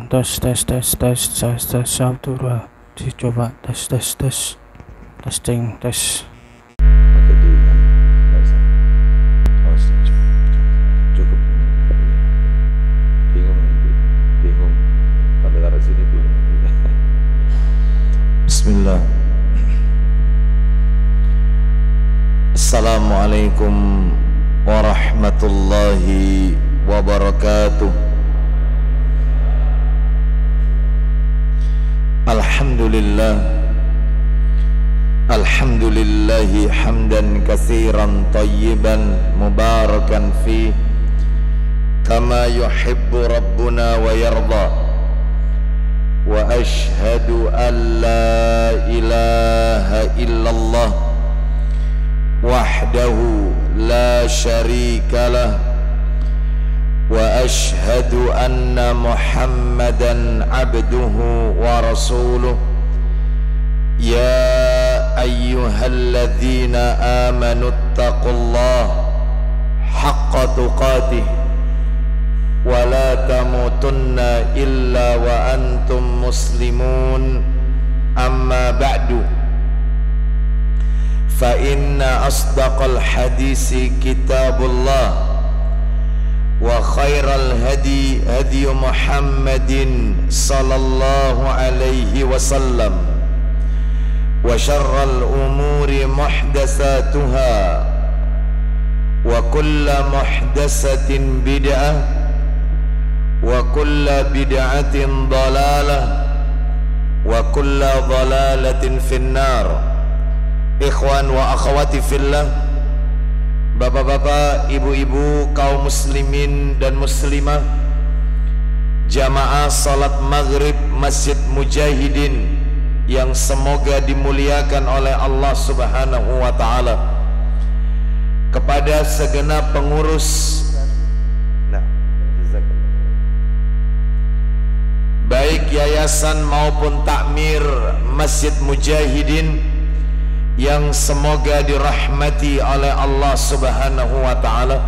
tes 1 2 dicoba tes testing tes. Pakai dulu kan, nggak usah. Oh, cukup. Bingung nanti, bingung. Pada taruh sini bingung. Bismillah. Assalamualaikum warahmatullahi wabarakatuh. Alhamdulillah, alhamdulillahi hamdan katsiran tayyiban mubarakan fi kama yuhibbu rabbuna wa yarda. Wa ashhadu an la ilaha illallah wahdahu la syarika lah. Wa ashhadu anna Muhammadan abduhu wa rasuluh. Ya ayyuhalladzina amanu taqullaha haqqa tuqatih wa la tamutunna illa wa antum muslimun. Amma ba'du, fa inna asdaqal hadisi kitabullah wa khairal hadi hadi Muhammadin sallallahu alaihi wasallam wa syarral umuri muhdatsatuha wa kulla muhdatsatin bid'ah wa kulla bid'atin dalalah wa kulla dalalatin finnar. Ikhwan wa akhwati fillah, bapak-bapak, ibu-ibu, kaum muslimin dan muslimah, jamaah salat maghrib Masjid Mujahidin yang semoga dimuliakan oleh Allah subhanahu wa ta'ala, kepada segenap pengurus baik yayasan maupun takmir Masjid Mujahidin yang semoga dirahmati oleh Allah subhanahu wa ta'ala.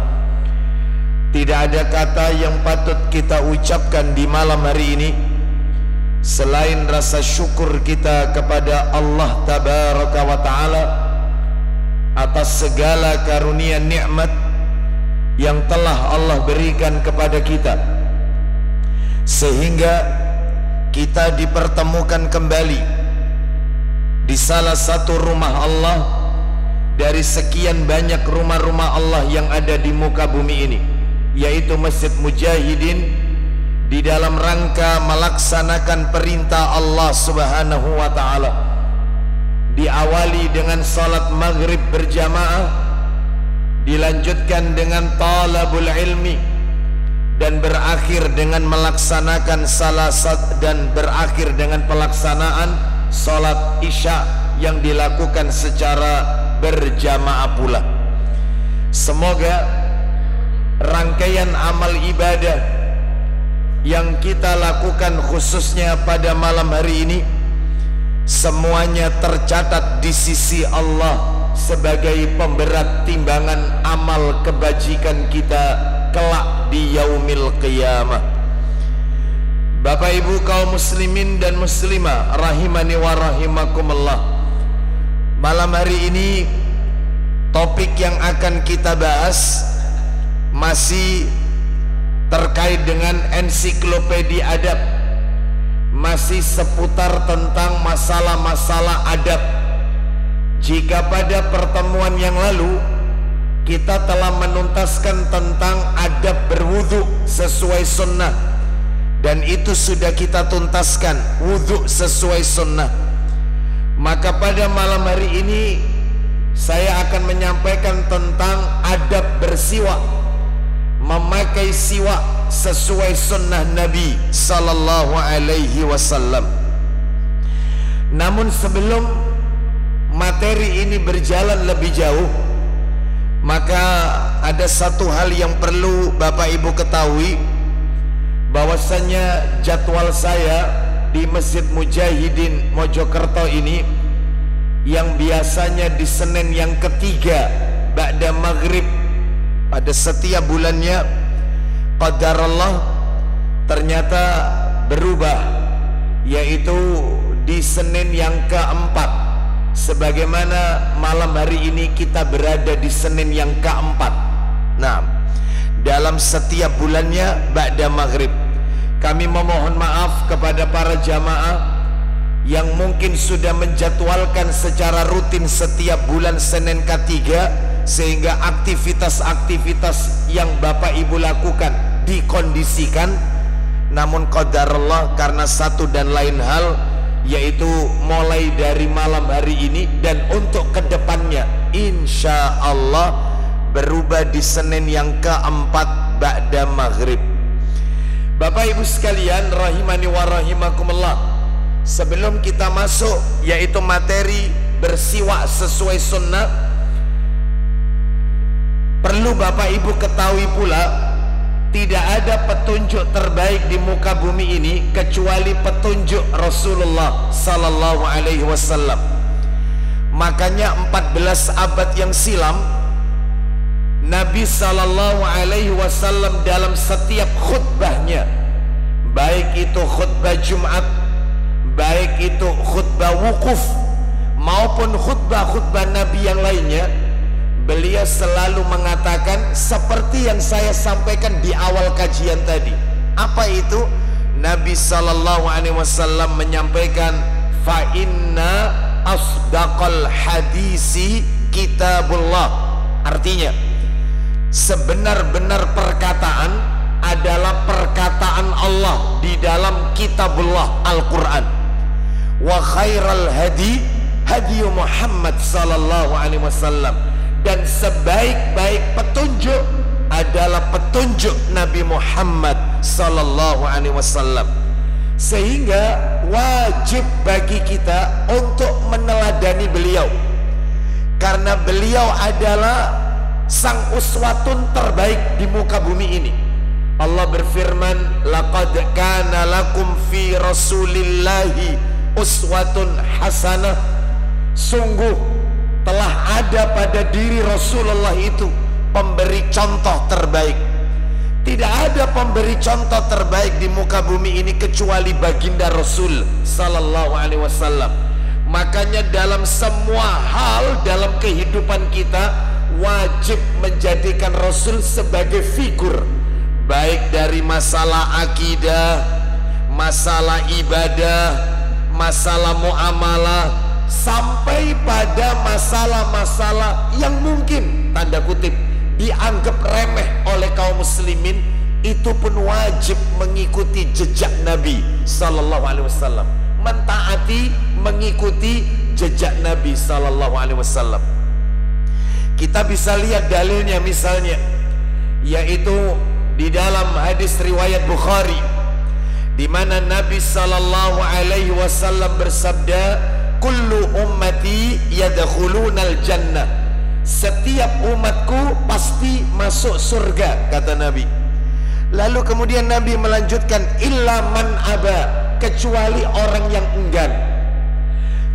Tidak ada kata yang patut kita ucapkan di malam hari ini selain rasa syukur kita kepada Allah tabaraka wa ta'ala atas segala karunia nikmat yang telah Allah berikan kepada kita, sehingga kita dipertemukan kembali di salah satu rumah Allah dari sekian banyak rumah-rumah Allah yang ada di muka bumi ini, yaitu Masjid Mujahidin, di dalam rangka melaksanakan perintah Allah subhanahu wa ta'ala. Diawali dengan salat maghrib berjamaah, dilanjutkan dengan talabul ilmi, dan berakhir dengan melaksanakan berakhir dengan pelaksanaan salat isya yang dilakukan secara berjamaah pula. Semoga rangkaian amal ibadah yang kita lakukan khususnya pada malam hari ini semuanya tercatat di sisi Allah sebagai pemberat timbangan amal kebajikan kita kelak di yaumil qiyamah. Bapak ibu kaum muslimin dan muslimah rahimani wa rahimakumullah, malam hari ini topik yang akan kita bahas masih terkait dengan ensiklopedia adab, masih seputar tentang masalah-masalah adab. Jika pada pertemuan yang lalu kita telah menuntaskan tentang adab berwudu sesuai sunnah, dan itu sudah kita tuntaskan, wudhu sesuai sunnah, maka pada malam hari ini saya akan menyampaikan tentang adab bersiwak, memakai siwak sesuai sunnah Nabi sallallahu alaihi wasallam. Namun sebelum materi ini berjalan lebih jauh, maka ada satu hal yang perlu Bapak Ibu ketahui, bahwasanya jadwal saya di Masjid Mujahidin Mojokerto ini, yang biasanya di Senin yang ketiga ba'da maghrib pada setiap bulannya, qadarallah ternyata berubah, yaitu di Senin yang keempat. Sebagaimana malam hari ini kita berada di Senin yang keempat. Nah, dalam setiap bulannya ba'da maghrib. Kami memohon maaf kepada para jamaah yang mungkin sudah menjadwalkan secara rutin setiap bulan Senin ketiga, sehingga aktivitas-aktivitas yang Bapak Ibu lakukan dikondisikan. Namun qadarullah, karena satu dan lain hal, yaitu mulai dari malam hari ini dan untuk kedepannya insya Allah berubah di Senin yang keempat ba'da maghrib. Bapak Ibu sekalian rahimani wa rahimakumullah, sebelum kita masuk yaitu materi bersiwak sesuai sunnah, perlu Bapak Ibu ketahui pula, tidak ada petunjuk terbaik di muka bumi ini kecuali petunjuk Rasulullah sallallahu alaihi wasallam. Makanya 14 abad yang silam, Nabi sallallahu alaihi wasallam dalam setiap khutbahnya, baik itu khutbah Jumat, baik itu khutbah wukuf, maupun khutbah-khutbah Nabi yang lainnya, beliau selalu mengatakan seperti yang saya sampaikan di awal kajian tadi. Apa itu? Nabi sallallahu alaihi wasallam menyampaikan, fa inna asdaqal hadisi kitabullah. Artinya, sebenar-benar perkataan adalah perkataan Allah di dalam kitabullah Al-Quran. Wa khairal hadi hadi Muhammad sallallahu alaihi wasallam. Dan sebaik-baik petunjuk adalah petunjuk Nabi Muhammad sallallahu alaihi wasallam. Sehingga wajib bagi kita untuk meneladani beliau, karena beliau adalah sang uswatun terbaik di muka bumi ini. Allah berfirman, laqad kana lakum fi rasulillahi uswatun hasanah. Sungguh telah ada pada diri Rasulullah itu pemberi contoh terbaik. Tidak ada pemberi contoh terbaik di muka bumi ini kecuali baginda Rasul sallallahu alaihi wasallam. Makanya dalam semua hal dalam kehidupan kita wajib menjadikan Rasul sebagai figur, baik dari masalah akidah, masalah ibadah, masalah muamalah, sampai pada masalah-masalah yang mungkin tanda kutip dianggap remeh oleh kaum muslimin, itu pun wajib mengikuti jejak Nabi sallallahu alaihi wasallam, mentaati, mengikuti jejak Nabi sallallahu alaihi wasallam. Kita bisa lihat dalilnya misalnya, yaitu di dalam hadis riwayat Bukhari, di mana Nabi sallallahu alaihi wasallam bersabda, kullu ummati yadkhulunal jannah. Setiap umatku pasti masuk surga, kata Nabi. Lalu kemudian Nabi melanjutkan, illa man aba, kecuali orang yang enggan.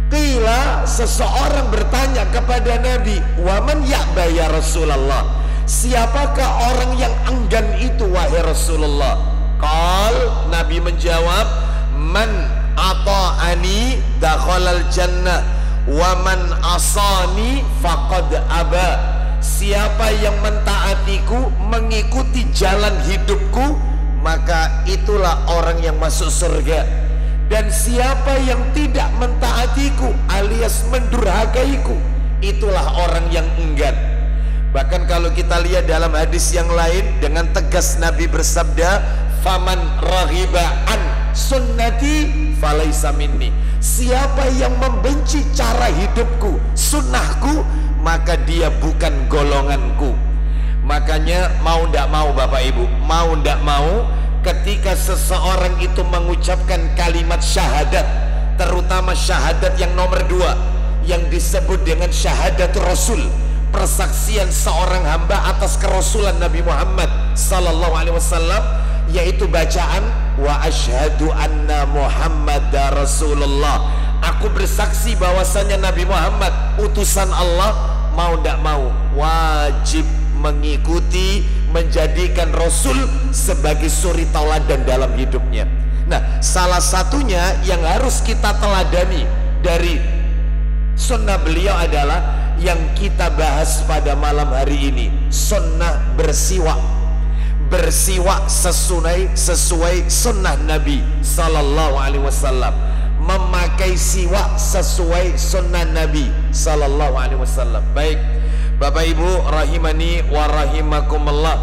Qila, seseorang bertanya kepada Nabi, wa man ya'ba ya Rasulullah, siapakah orang yang enggan itu wahai Rasulullah? Qal, Nabi menjawab, man ata'ani dakhalal jannah wa man asani faqad aba. Siapa yang mentaatiku, mengikuti jalan hidupku, maka itulah orang yang masuk surga. Dan siapa yang tidak mentaatiku alias mendurhakaiku, itulah orang yang enggan. Bahkan kalau kita lihat dalam hadis yang lain, dengan tegas Nabi bersabda, faman raghiba an sunnati falaysa minni. Siapa yang membenci cara hidupku, sunnahku, maka dia bukan golonganku. Makanya mau ndak mau Bapak Ibu, mau ndak mau, ketika seseorang itu mengucapkan kalimat syahadat, terutama syahadat yang nomor 2 yang disebut dengan syahadat Rasul, persaksian seorang hamba atas kerasulan Nabi Muhammad sallallahu alaihi wasallam, yaitu bacaan wa asyhadu anna Muhammadar Rasulullah, aku bersaksi bahwasanya Nabi Muhammad utusan Allah. Mau ndak mau wajib mengikuti, menjadikan Rasul sebagai suri tauladan dalam hidupnya. Nah, salah satunya yang harus kita teladani dari sunnah beliau adalah yang kita bahas pada malam hari ini, sunnah bersiwak. Bersiwak sesuai sunnah Nabi sallallahu alaihi wasallam, memakai siwak sesuai sunnah Nabi sallallahu alaihi wasallam. Baik Bapak Ibu rahimani wa rahimakumullah,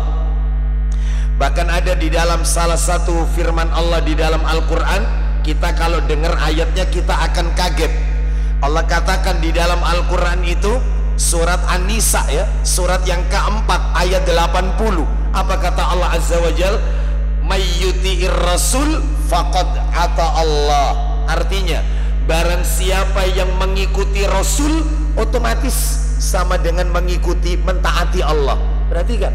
bahkan ada di dalam salah satu firman Allah di dalam Al-Quran, kita kalau dengar ayatnya kita akan kaget. Allah katakan di dalam Al-Quran itu, surat An-Nisa ya, surat yang keempat ayat 80. Apa kata Allah Azza wa Jal? Mayyuti'ir rasul faqad ata Allah. Artinya barang siapa yang mengikuti Rasul, otomatis sama dengan mengikuti, mentaati Allah. Perhatikan,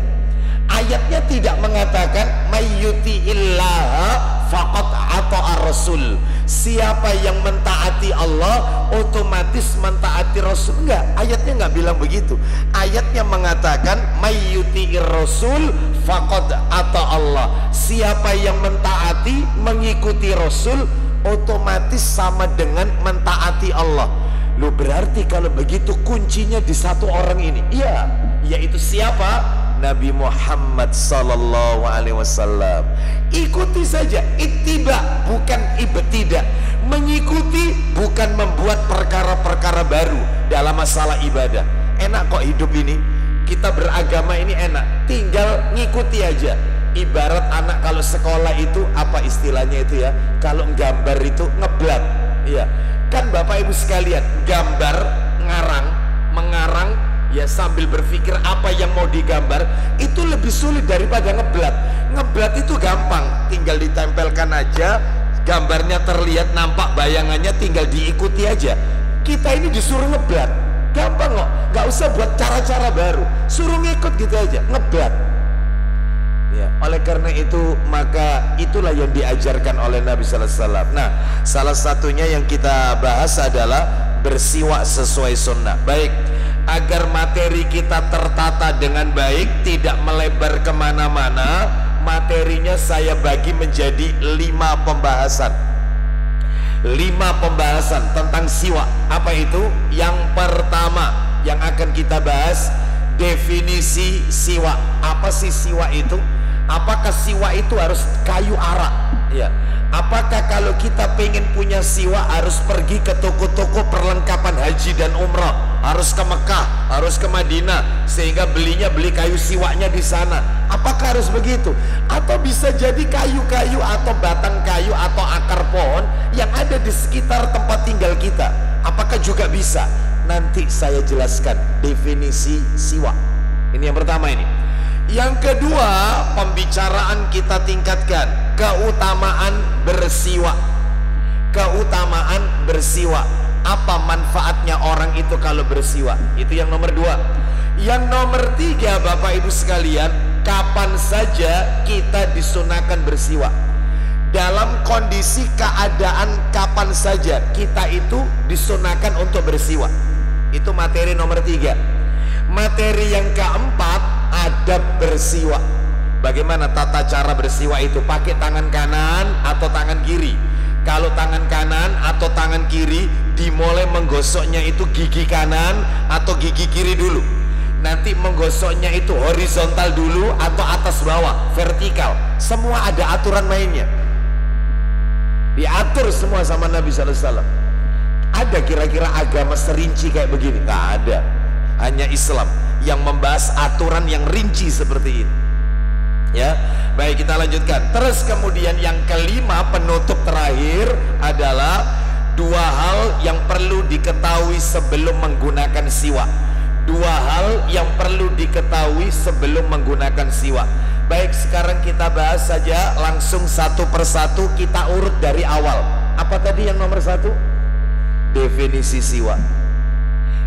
ayatnya tidak mengatakan mayyuti'illaha faqad ata'a rasul, siapa yang mentaati Allah otomatis mentaati Rasul. Enggak, ayatnya enggak bilang begitu. Ayatnya mengatakan mayyuti'ir rasul faqad ata'a Allah, siapa yang mentaati, mengikuti Rasul otomatis sama dengan mentaati Allah. Loh, berarti kalau begitu kuncinya di satu orang ini. Iya, yaitu siapa? Nabi Muhammad sallallahu alaihi wasallam. Ikuti saja, ittiba bukan ibtidah. Mengikuti bukan membuat perkara-perkara baru dalam masalah ibadah. Enak kok hidup ini, kita beragama ini enak, tinggal ngikuti aja. Ibarat anak kalau sekolah itu apa istilahnya itu ya, kalau gambar itu ngeblat. Iya kan Bapak Ibu sekalian, gambar, mengarang ya sambil berpikir apa yang mau digambar itu lebih sulit daripada ngeblat. Ngeblat itu gampang, tinggal ditempelkan aja, gambarnya terlihat, nampak bayangannya, tinggal diikuti aja. Kita ini disuruh ngeblat, gampang kok, nggak usah buat cara-cara baru, suruh ngikut gitu aja, ngeblat. Ya, oleh karena itu maka itulah yang diajarkan oleh Nabi sallallahu alaihi wasallam. Nah, salah satunya yang kita bahas adalah bersiwak sesuai sunnah. Baik, agar materi kita tertata dengan baik, tidak melebar kemana-mana, materinya saya bagi menjadi 5 pembahasan. 5 pembahasan tentang siwak. Apa itu? Yang pertama yang akan kita bahas, definisi siwak. Apa sih siwak itu? Apakah siwak itu harus kayu arak? Ya. Apakah kalau kita pengen punya siwak harus pergi ke toko-toko perlengkapan haji dan umrah, harus ke Mekah, harus ke Madinah, sehingga beli kayu siwaknya di sana? Apakah harus begitu? Atau bisa jadi kayu-kayu atau batang kayu atau akar pohon yang ada di sekitar tempat tinggal kita? Apakah juga bisa? Nanti saya jelaskan definisi siwak. Ini yang pertama ini. Yang kedua, pembicaraan kita tingkatkan keutamaan bersiwak. Keutamaan bersiwak. Apa manfaatnya orang itu kalau bersiwak? Itu yang nomor 2. Yang nomor 3, Bapak Ibu sekalian, kapan saja kita disunahkan bersiwak? Dalam kondisi keadaan kapan saja kita itu disunahkan untuk bersiwak. Itu materi nomor 3. Materi yang keempat, adab bersiwak. Bagaimana tata cara bersiwak itu? Pakai tangan kanan atau tangan kiri? Kalau tangan kanan atau tangan kiri, dimulai menggosoknya itu gigi kanan atau gigi kiri dulu. Nanti menggosoknya itu horizontal dulu atau atas bawah, vertikal. Semua ada aturan mainnya. Diatur semua sama Nabi sallallahu alaihi wasallam. Ada kira-kira agama serinci kayak begini? Nggak ada. Hanya Islam yang membahas aturan yang rinci seperti ini. Ya, baik, kita lanjutkan. Terus kemudian yang kelima, penutup terakhir adalah 2 hal yang perlu diketahui sebelum menggunakan siwak. 2 hal yang perlu diketahui sebelum menggunakan siwak. Baik, sekarang kita bahas saja langsung satu persatu, kita urut dari awal. Apa tadi yang nomor 1? Definisi siwak.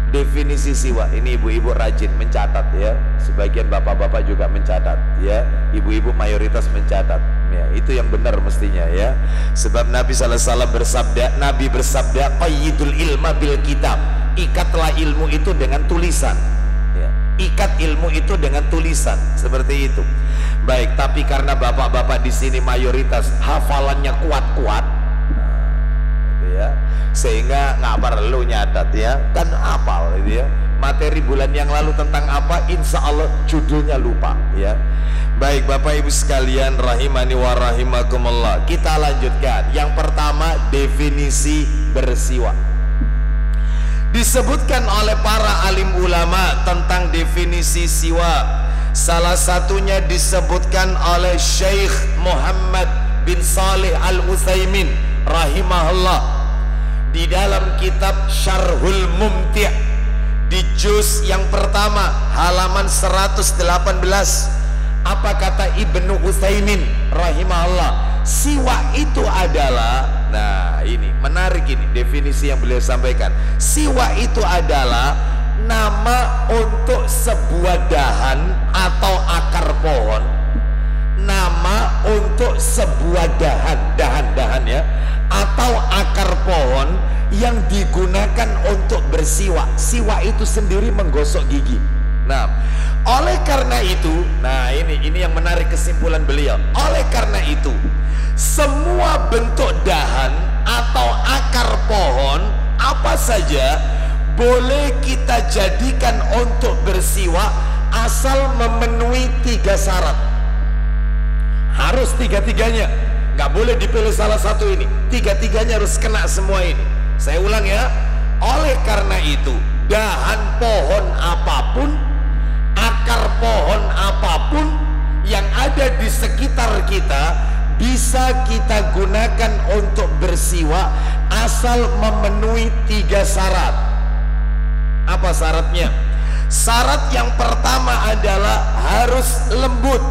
Definisi siwak ini ibu-ibu rajin mencatat ya, sebagian bapak-bapak juga mencatat ya, ibu-ibu mayoritas mencatat ya, itu yang benar mestinya ya, sebab Nabi sallallahu alaihi wasallam bersabda, Nabi bersabda qayyidul ilma bil kitab, ikatlah ilmu itu dengan tulisan ya. Ikat ilmu itu dengan tulisan seperti itu. Baik, tapi karena bapak-bapak di sini mayoritas hafalannya kuat-kuat, gitu ya, sehingga nggak perlu nyatat ya, kan hafal gitu ya. Materi bulan yang lalu tentang apa, insya Allah judulnya lupa ya. Baik Bapak Ibu sekalian rahimani wa rahimakumullah, kita lanjutkan. Yang pertama, definisi bersiwak. Disebutkan oleh para alim ulama tentang definisi siwak. Salah satunya disebutkan oleh Syekh Muhammad bin Salih Al-Utsaimin rahimahullah di dalam kitab Syarhul Mumti' di juz yang pertama halaman 118. Apa kata Ibnu Utsaimin rahimahullah? Siwak itu adalah, nah ini menarik, ini definisi yang beliau sampaikan. Siwak itu adalah nama untuk sebuah dahan atau akar pohon. Nama untuk sebuah dahan ya, atau akar pohon yang digunakan untuk bersiwak. Siwak itu sendiri menggosok gigi. Nah, oleh karena itu, nah ini yang menarik kesimpulan beliau. Oleh karena itu, semua bentuk dahan atau akar pohon apa saja boleh kita jadikan untuk bersiwak asal memenuhi 3 syarat. Harus 3-tiganya, nggak boleh dipilih salah satu ini. 3-tiganya harus kena semua ini. Saya ulang ya. Oleh karena itu, dahan pohon apapun, akar pohon apapun yang ada di sekitar kita bisa kita gunakan untuk bersiwak asal memenuhi 3 syarat. Apa syaratnya? Syarat yang pertama adalah harus lembut.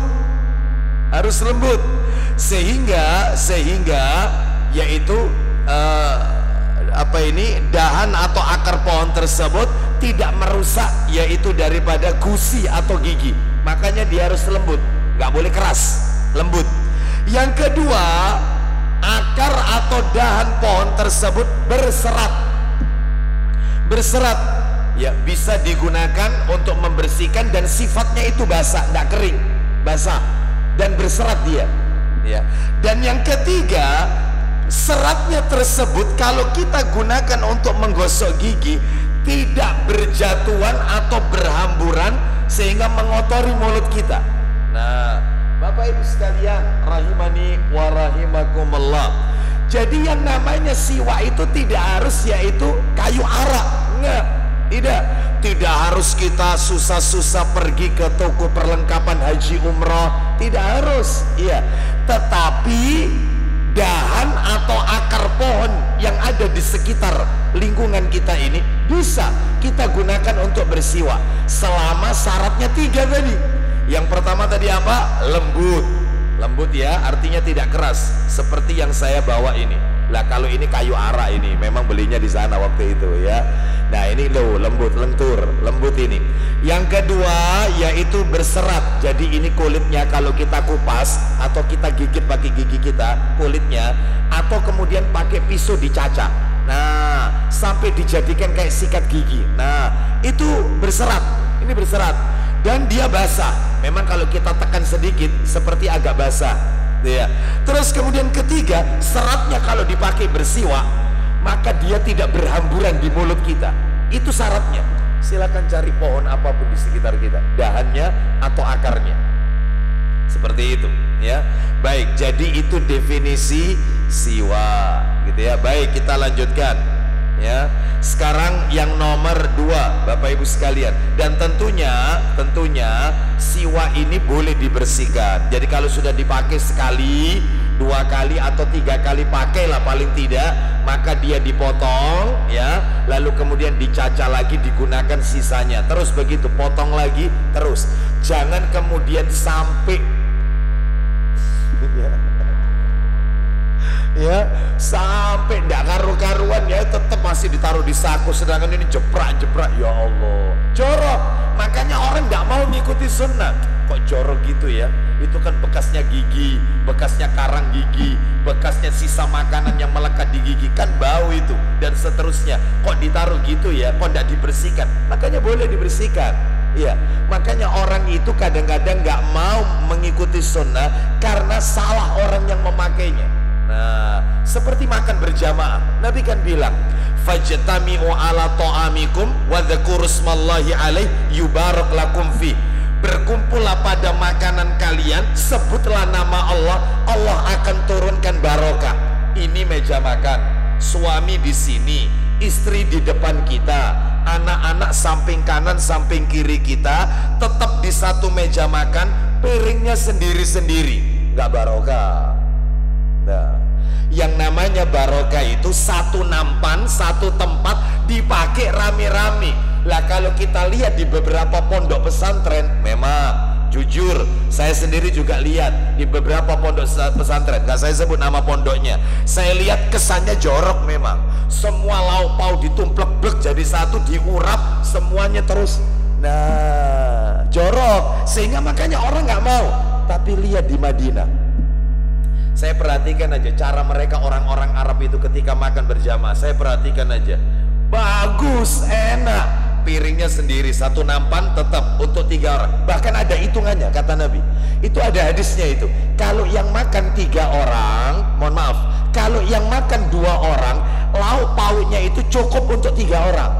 Harus lembut sehingga yaitu dahan atau akar pohon tersebut tidak merusak yaitu daripada gusi atau gigi. Makanya dia harus lembut, nggak boleh keras, lembut. Yang kedua, akar atau dahan pohon tersebut berserat. Berserat ya, bisa digunakan untuk membersihkan dan sifatnya itu basah, nggak kering, basah dan berserat dia ya. Dan yang ketiga, seratnya tersebut kalau kita gunakan untuk menggosok gigi tidak berjatuhan atau berhamburan sehingga mengotori mulut kita. Nah, Bapak Ibu sekalian rahimani wa rahimakumullah, jadi yang namanya siwak itu tidak harus yaitu kayu arak, enggak, tidak harus kita susah-susah pergi ke toko perlengkapan haji umroh, tidak harus ya. Tetapi dahan atau akar pohon yang ada di sekitar lingkungan kita ini bisa kita gunakan untuk bersiwak selama syaratnya 3 tadi. Yang pertama tadi apa? Lembut. Lembut ya, artinya tidak keras seperti yang saya bawa ini. Lah kalau ini kayu ara, ini memang belinya di sana waktu itu ya. Nah ini loh, lembut, lentur, lembut ini. Yang kedua yaitu berserat. Jadi ini kulitnya kalau kita kupas atau kita gigit pakai gigi kita kulitnya, atau kemudian pakai pisau dicacah, nah sampai dijadikan kayak sikat gigi. Nah itu berserat, ini berserat dan dia basah. Memang kalau kita tekan sedikit seperti agak basah ya. Terus kemudian ketiga, seratnya kalau dipakai bersiwak maka dia tidak berhamburan di mulut kita. Itu syaratnya. Silakan cari pohon apapun di sekitar kita, dahannya atau akarnya, seperti itu ya. Baik, jadi itu definisi siwak gitu ya. Baik, kita lanjutkan ya. Sekarang yang nomor 2 Bapak Ibu sekalian, dan tentunya siwak ini boleh dibersihkan. Jadi kalau sudah dipakai sekali, 2 kali atau 3 kali pakailah paling tidak, maka dia dipotong ya, lalu kemudian dicacah lagi, digunakan sisanya, terus begitu, potong lagi terus. Jangan kemudian sampai ya sampai nggak karu-karuan ya, tetap masih ditaruh di saku, sedangkan ini jeprak-jeprak, ya Allah, jorok. Makanya orang nggak mau mengikuti sunnah. Kok jorok gitu ya? Itu kan bekasnya gigi, bekasnya karang gigi, bekasnya sisa makanan yang melekat di gigi, kan bau itu dan seterusnya. Kok ditaruh gitu ya? Kok nggak dibersihkan? Makanya boleh dibersihkan Iya, makanya orang itu kadang-kadang nggak mau mengikuti sunnah karena salah orang yang memakainya. Nah, seperti makan berjamaah, Nabi kan bilang, fajtami'u ala ta'amikum wa dzkurusmallahi alaih yubarak lakum fi. Berkumpullah pada makanan kalian, sebutlah nama Allah, Allah akan turunkan barokah. Ini meja makan, suami di sini, istri di depan kita, anak-anak samping kanan samping kiri kita, tetap di satu meja makan, piringnya sendiri-sendiri, nggak barokah. Nah, yang namanya barokah itu satu nampan, satu tempat dipakai rame-rame. Lah kalau kita lihat di beberapa pondok pesantren, memang jujur saya sendiri juga lihat di beberapa pondok pesantren, nggak saya sebut nama pondoknya, saya lihat kesannya jorok memang. Semua lauk pauk ditumplek-blek jadi satu, diurap semuanya terus. Nah, jorok, sehingga makanya orang nggak mau. Tapi lihat di Madinah, saya perhatikan aja cara mereka orang-orang Arab itu ketika makan berjamaah. Saya perhatikan aja, bagus, enak. Piringnya sendiri, satu nampan tetap untuk 3 orang. Bahkan ada hitungannya, kata Nabi. Itu ada hadisnya itu. Kalau yang makan 3 orang, mohon maaf, kalau yang makan 2 orang, lauk pauknya itu cukup untuk 3 orang.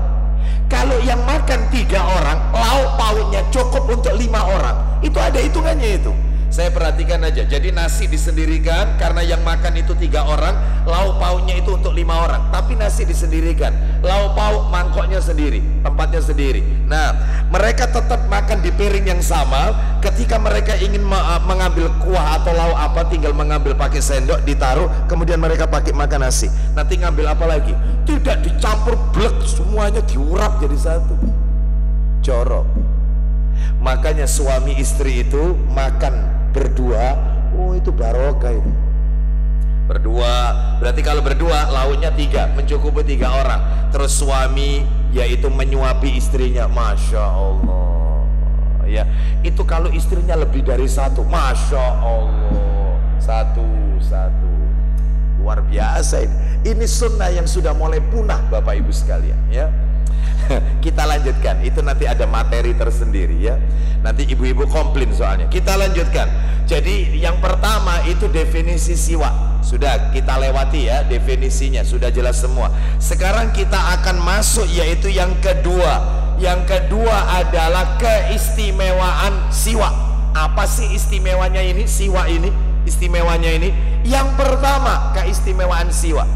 Kalau yang makan 3 orang, lauk pauknya cukup untuk 5 orang. Itu ada hitungannya itu. Saya perhatikan aja, jadi nasi disendirikan karena yang makan itu 3 orang, lauk pauknya itu untuk 5 orang. Tapi nasi disendirikan, lauk pauk mangkoknya sendiri, tempatnya sendiri. Nah, mereka tetap makan di piring yang sama. Ketika mereka ingin mengambil kuah atau lauk apa, tinggal mengambil pakai sendok, ditaruh, kemudian mereka pakai makan nasi. Nanti ngambil apa lagi? Tidak dicampur blek, semuanya diurap jadi satu. Jorok. Makanya suami istri itu makan berdua, oh itu barokah itu. Berdua, berarti kalau berdua lauknya 3, mencukupi 3 orang. Terus suami yaitu menyuapi istrinya, Masya Allah. Ya, itu kalau istrinya lebih dari 1, Masya Allah. Satu. Luar biasa ini. Ini sunnah yang sudah mulai punah Bapak Ibu sekalian ya. Kita lanjutkan, itu nanti ada materi tersendiri ya. Nanti ibu-ibu komplain soalnya. Kita lanjutkan. Jadi yang pertama itu definisi siwak. Sudah kita lewati ya definisinya, sudah jelas semua. Sekarang kita akan masuk yaitu yang kedua. Yang kedua adalah keistimewaan siwak. Apa sih istimewanya ini, siwak ini? Istimewanya ini, yang pertama keistimewaan siwak.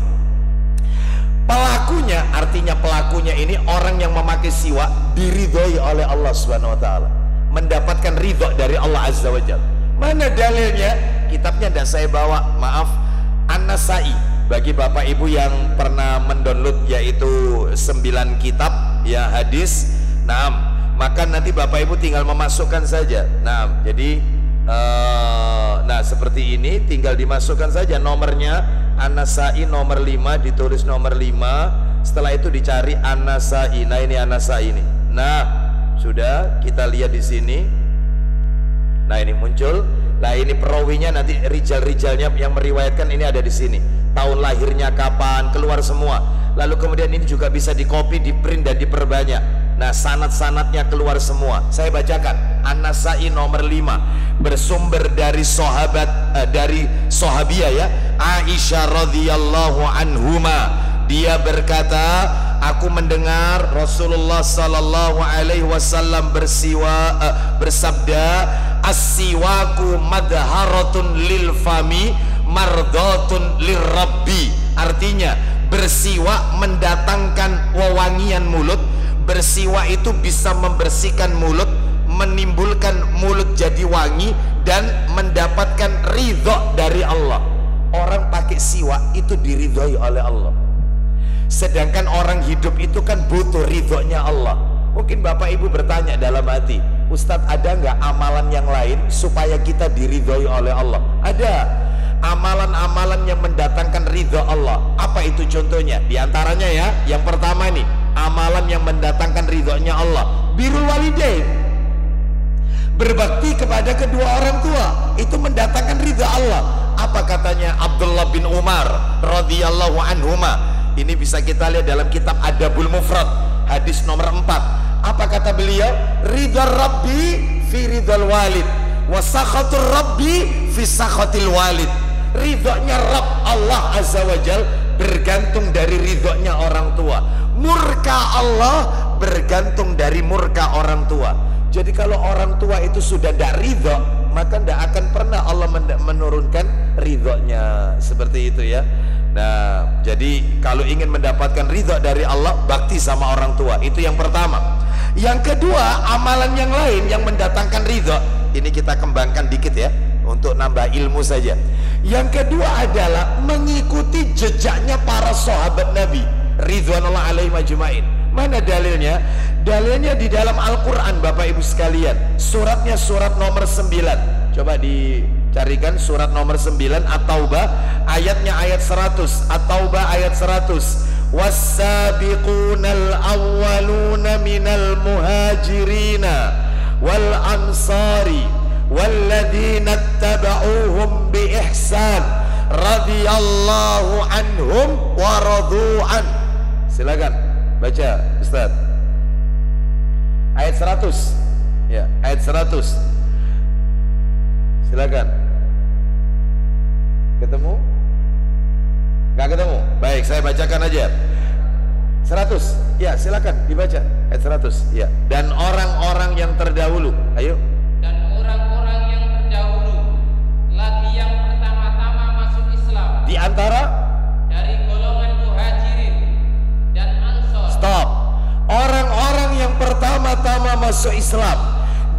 Pelakunya, artinya pelakunya ini orang yang memakai siwak diridhoi oleh Allah Subhanahu wa taala, mendapatkan ridho dari Allah Azza wa Jalla. Mana dalilnya? Kitabnya tidak saya bawa, maaf. An-Nasai, bagi Bapak Ibu yang pernah mendownload yaitu 9 kitab ya hadis. Nah, maka nanti Bapak Ibu tinggal memasukkan saja. Nah, jadi nah seperti ini tinggal dimasukkan saja nomornya. An-Nasai nomor 5, ditulis nomor 5. Setelah itu dicari An-Nasai. Nah ini An-Nasai ini. Nah sudah kita lihat di sini. Nah ini muncul. Nah ini perawinya nanti rijal-rijalnya yang meriwayatkan ini ada di sini. Tahun lahirnya kapan, keluar semua. Lalu kemudian ini juga bisa dikopi, diprint dan diperbanyak. Nah sanad-sanadnya keluar semua. Saya bacakan. An-Nasai nomor 5 bersumber dari dari sahabiah ya, Aisyah radhiyallahu anhuma. Dia berkata, aku mendengar Rasulullah sallallahu alaihi wasallam bersabda, as-siwaku madharatun lil fami mardatun lirabbi. Artinya bersiwak mendatangkan wewangian mulut. Bersiwak itu bisa membersihkan mulut, menimbulkan mulut jadi wangi dan mendapatkan ridho dari Allah. Orang pakai siwak itu diridhoi oleh Allah. Sedangkan orang hidup itu kan butuh ridhonya Allah. Mungkin Bapak Ibu bertanya dalam hati, Ustadz ada nggak amalan yang lain supaya kita diridhoi oleh Allah? Ada. Amalan-amalan yang mendatangkan ridho Allah. Apa itu contohnya? Di antaranya ya, yang pertama nih, amalan yang mendatangkan ridhonya Allah, birrul walidain, berbakti kepada kedua orang tua, itu mendatangkan ridha Allah. Apa katanya Abdullah bin Umar radhiyallahu anhuma? Ini bisa kita lihat dalam kitab Adabul Mufrad, hadis nomor 4. Apa kata beliau? Ridha Rabbi fi ridhal walid, wa sakhatur Rabbi fi sakhatil walid. Ridhonya Rabb Allah Azza wa Jal bergantung dari ridhonya orang tua. Murka Allah bergantung dari murka orang tua. Jadi kalau orang tua itu sudah tidak ridho, maka tidak akan pernah Allah menurunkan ridhonya. Seperti itu ya. Nah, jadi kalau ingin mendapatkan ridho dari Allah, bakti sama orang tua. Itu yang pertama. Yang kedua, amalan yang lain yang mendatangkan ridho. Ini kita kembangkan dikit ya, untuk nambah ilmu saja. Yang kedua adalah mengikuti jejaknya para sahabat Nabi ridwanullah alaihim ajmain. Mana dalilnya? Dalilnya di dalam Al-Quran Bapak Ibu sekalian. Suratnya surat nomor 9. Coba dicarikan surat nomor 9 At-Taubah, ayatnya ayat 100. At-Taubah ayat 100. Was-sabiqunal awwaluna minal muhajirina wal ansari walladzina ittaba'uhum bi ihsan radhiyallahu anhum wa radu'an. Silakan baca Ustaz. Ayat 100. Ya, ayat 100. Silakan. Ketemu? Enggak ketemu? Baik, saya bacakan aja. 100. Ya, silakan dibaca. Ayat 100. Ya. Dan orang-orang yang terdahulu. Ayo. Dan orang-orang yang terdahulu lagi yang pertama-tama masuk Islam Di antara dari golongan muhajirin dan ansor. Stop. Orang-orang yang pertama-tama masuk Islam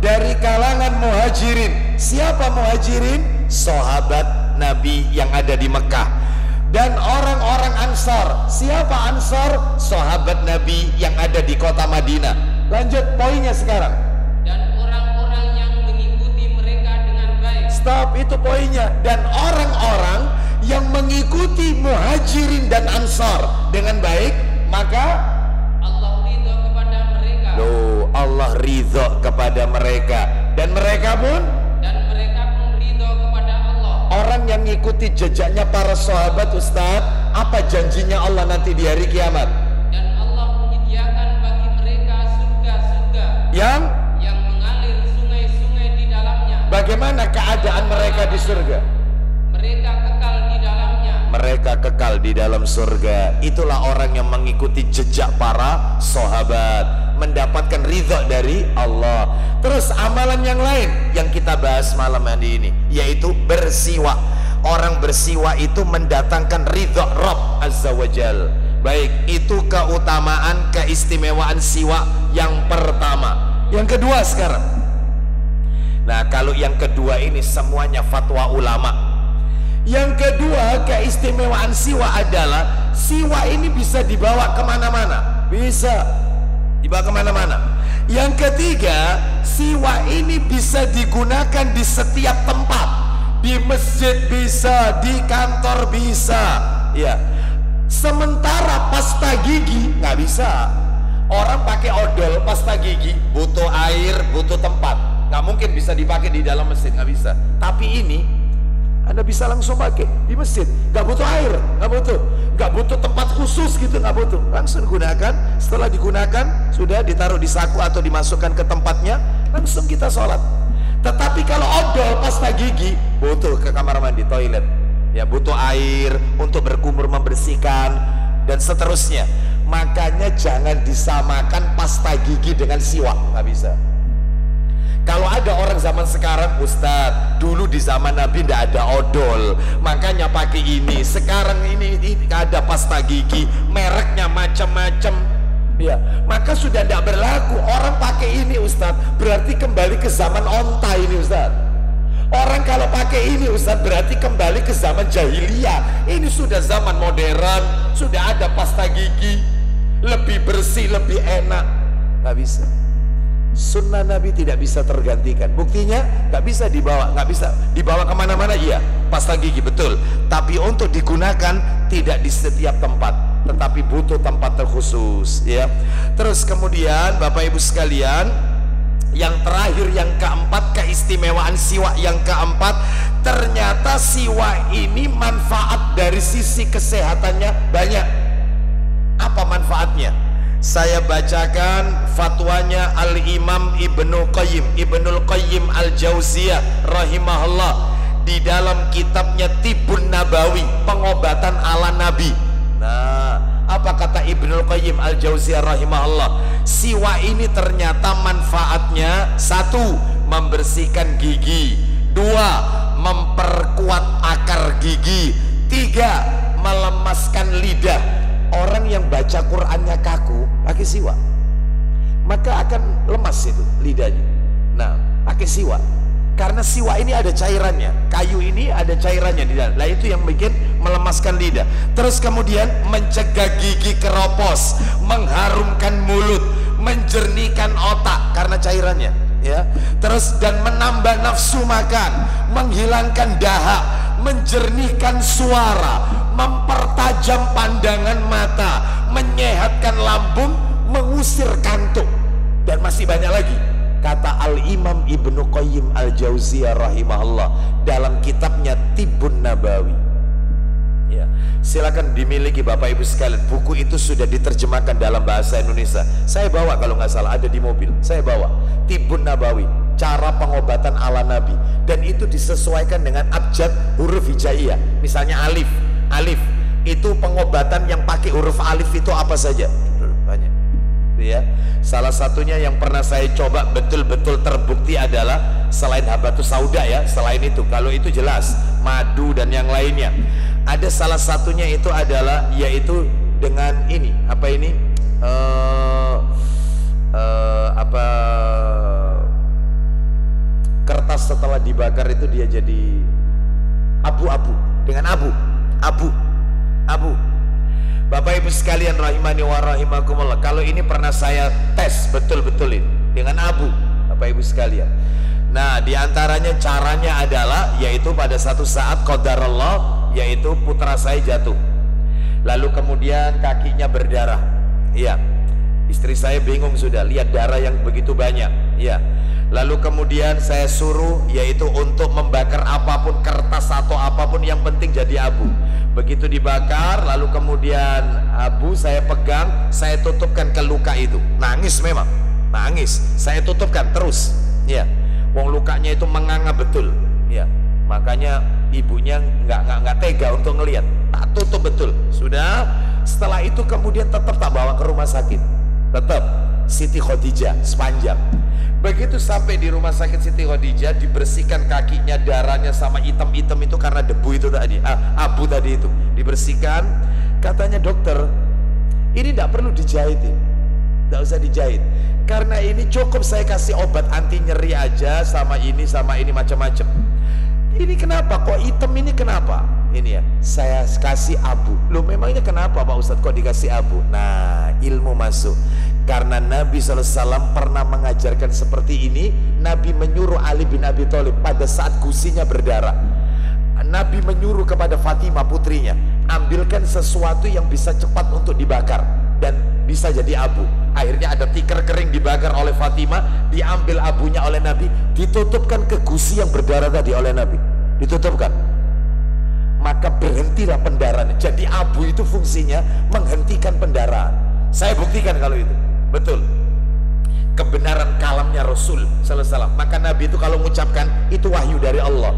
dari kalangan muhajirin. Siapa muhajirin? Sahabat Nabi yang ada di Mekah. Dan orang-orang ansar. Siapa ansar? Sahabat Nabi yang ada di kota Madinah. Lanjut poinnya sekarang. Dan orang-orang yang mengikuti mereka dengan baik. Stop, itu poinnya. Dan orang-orang yang mengikuti muhajirin dan ansar dengan baik, maka Allah ridho kepada mereka. loh, Allah ridho kepada mereka. Dan mereka pun ridho kepada Allah. orang yang mengikuti jejaknya para sahabat. Ustaz, apa janjinya Allah nanti di hari kiamat? Dan Allah menyediakan bagi mereka surga-surga Yang mengalir sungai-sungai di dalamnya. bagaimana keadaan mereka di surga? Mereka kekal di dalamnya. Mereka kekal di dalam surga. Itulah orang yang mengikuti jejak para sahabat, mendapatkan ridho dari Allah. Terus amalan yang lain yang kita bahas malam hari ini, yaitu bersiwak. Orang bersiwak itu mendatangkan ridho Rabb Azza wa Jal. Baik, itu keutamaan, keistimewaan siwak yang pertama. Yang kedua sekarang. Nah, kalau yang kedua ini semuanya fatwa ulama. Yang kedua, keistimewaan siwak adalah siwak ini bisa dibawa kemana-mana. Bisa dibawa kemana-mana. Yang ketiga, siwak ini bisa digunakan di setiap tempat. Di masjid bisa, di kantor bisa. Ya. Sementara pasta gigi nggak bisa. Orang pakai odol pasta gigi butuh air, butuh tempat. Nggak mungkin bisa dipakai di dalam masjid, nggak bisa. Tapi ini Anda bisa langsung pakai di masjid, nggak butuh air, nggak butuh tempat khusus gitu, nggak butuh, langsung gunakan. Setelah digunakan, sudah ditaruh di saku atau dimasukkan ke tempatnya, langsung kita sholat. Tetapi kalau odol pasta gigi, butuh ke kamar mandi, toilet, ya butuh air untuk berkumur, membersihkan dan seterusnya. Makanya jangan disamakan pasta gigi dengan siwak, nggak bisa. Kalau ada orang zaman sekarang, Ustadz, dulu di zaman Nabi tidak ada odol, makanya pakai ini. Sekarang ini ada pasta gigi, mereknya macam-macam, ya, maka sudah tidak berlaku. Orang pakai ini, Ustadz, berarti kembali ke zaman onta ini, Ustadz. Orang kalau pakai ini, Ustadz, berarti kembali ke zaman jahiliyah. Ini sudah zaman modern, sudah ada pasta gigi, lebih bersih, lebih enak. Nggak bisa. Sunnah Nabi tidak bisa tergantikan. Buktinya nggak bisa dibawa kemana-mana. Iya, pasta gigi betul, tapi untuk digunakan tidak di setiap tempat, tetapi butuh tempat terkhusus, ya. Terus kemudian Bapak Ibu sekalian, yang terakhir, yang keempat, keistimewaan siwak yang keempat, ternyata siwak ini manfaat dari sisi kesehatannya banyak. Apa manfaatnya? saya bacakan fatwanya Al-Imam Ibnul Qayyim Al-Jauziyah rahimahullah di dalam kitabnya Tibbun Nabawi, pengobatan ala Nabi. Nah, apa kata Ibnul Qayyim Al-Jauziyah rahimahullah? Siwak ini ternyata manfaatnya: 1, membersihkan gigi; 2, memperkuat akar gigi; 3, melemaskan lidah. Orang yang baca Qur'annya kaku pakai siwak, maka akan lemas itu lidahnya. Nah, pakai siwak, karena siwak ini ada cairannya, kayu ini ada cairannya di dalam. Nah, itu yang bikin melemaskan lidah. Terus kemudian mencegah gigi keropos, mengharumkan mulut, menjernihkan otak karena cairannya, ya. Terus dan menambah nafsu makan, menghilangkan dahak, menjernihkan suara, mempertajam pandangan mata, menyehatkan lambung, mengusir kantuk, dan masih banyak lagi. Kata Al-Imam Ibnu Qayyim Al-Jauziyah rahimahullah dalam kitabnya Tibbun Nabawi. Ya, silakan dimiliki Bapak Ibu sekalian. Buku itu sudah diterjemahkan dalam bahasa Indonesia. Saya bawa, kalau nggak salah ada di mobil. Saya bawa Tibbun Nabawi, cara pengobatan ala Nabi, dan itu disesuaikan dengan abjad huruf hijaiyah. Misalnya alif itu pengobatan yang pakai huruf alif itu apa saja? Banyak, ya. Salah satunya yang pernah saya coba betul-betul terbukti adalah selain habatus sauda, ya. Selain itu, kalau itu jelas madu dan yang lainnya. Ada salah satunya itu adalah yaitu dengan ini, apa ini? Kertas setelah dibakar itu dia jadi abu-abu, dengan abu. Bapak Ibu sekalian rahimani wa rahimakumullah, kalau ini pernah saya tes betul-betulin dengan abu, Bapak Ibu sekalian. Nah, diantaranya caranya adalah yaitu pada satu saat qadarullah, yaitu putra saya jatuh, lalu kemudian kakinya berdarah. Iya, istri saya bingung sudah lihat darah yang begitu banyak. Iya, lalu kemudian saya suruh yaitu untuk membakar apapun, kertas atau apapun, yang penting jadi abu. Begitu dibakar, lalu kemudian abu saya pegang, saya tutupkan ke luka itu. Nangis memang, nangis. Saya tutupkan terus, ya. Wong lukanya itu menganga betul, ya. Makanya ibunya nggak tega untuk ngelihat. Tak tutup betul. Sudah. Setelah itu kemudian tetap tak bawa ke rumah sakit. Tetap Siti Khadijah sepanjang. Begitu sampai di rumah sakit Siti Khadijah, dibersihkan kakinya, darahnya sama hitam-hitam itu karena debu itu tadi, abu tadi itu dibersihkan. Katanya dokter, ini tidak perlu dijahitin, tidak usah dijahit, karena ini cukup saya kasih obat anti nyeri aja, sama ini macam-macam. Ini kenapa kok hitam, ini kenapa? Ini ya, saya kasih abu. Loh, memangnya kenapa Pak Ustadz kok dikasih abu? Nah, ilmu masuk. Karena Nabi SAW pernah mengajarkan seperti ini. Nabi menyuruh Ali bin Abi Thalib pada saat gusinya berdarah. Nabi menyuruh kepada Fatimah putrinya, ambilkan sesuatu yang bisa cepat untuk dibakar dan bisa jadi abu. Akhirnya ada tikar kering dibakar oleh Fatimah, diambil abunya oleh Nabi, ditutupkan ke gusi yang berdarah tadi oleh Nabi, ditutupkan. Maka berhentilah pendarahan. Jadi abu itu fungsinya menghentikan pendarahan. Saya buktikan kalau itu betul kebenaran kalamnya Rasul sallallahu alaihi wasallam. Maka Nabi itu kalau mengucapkan itu wahyu dari Allah,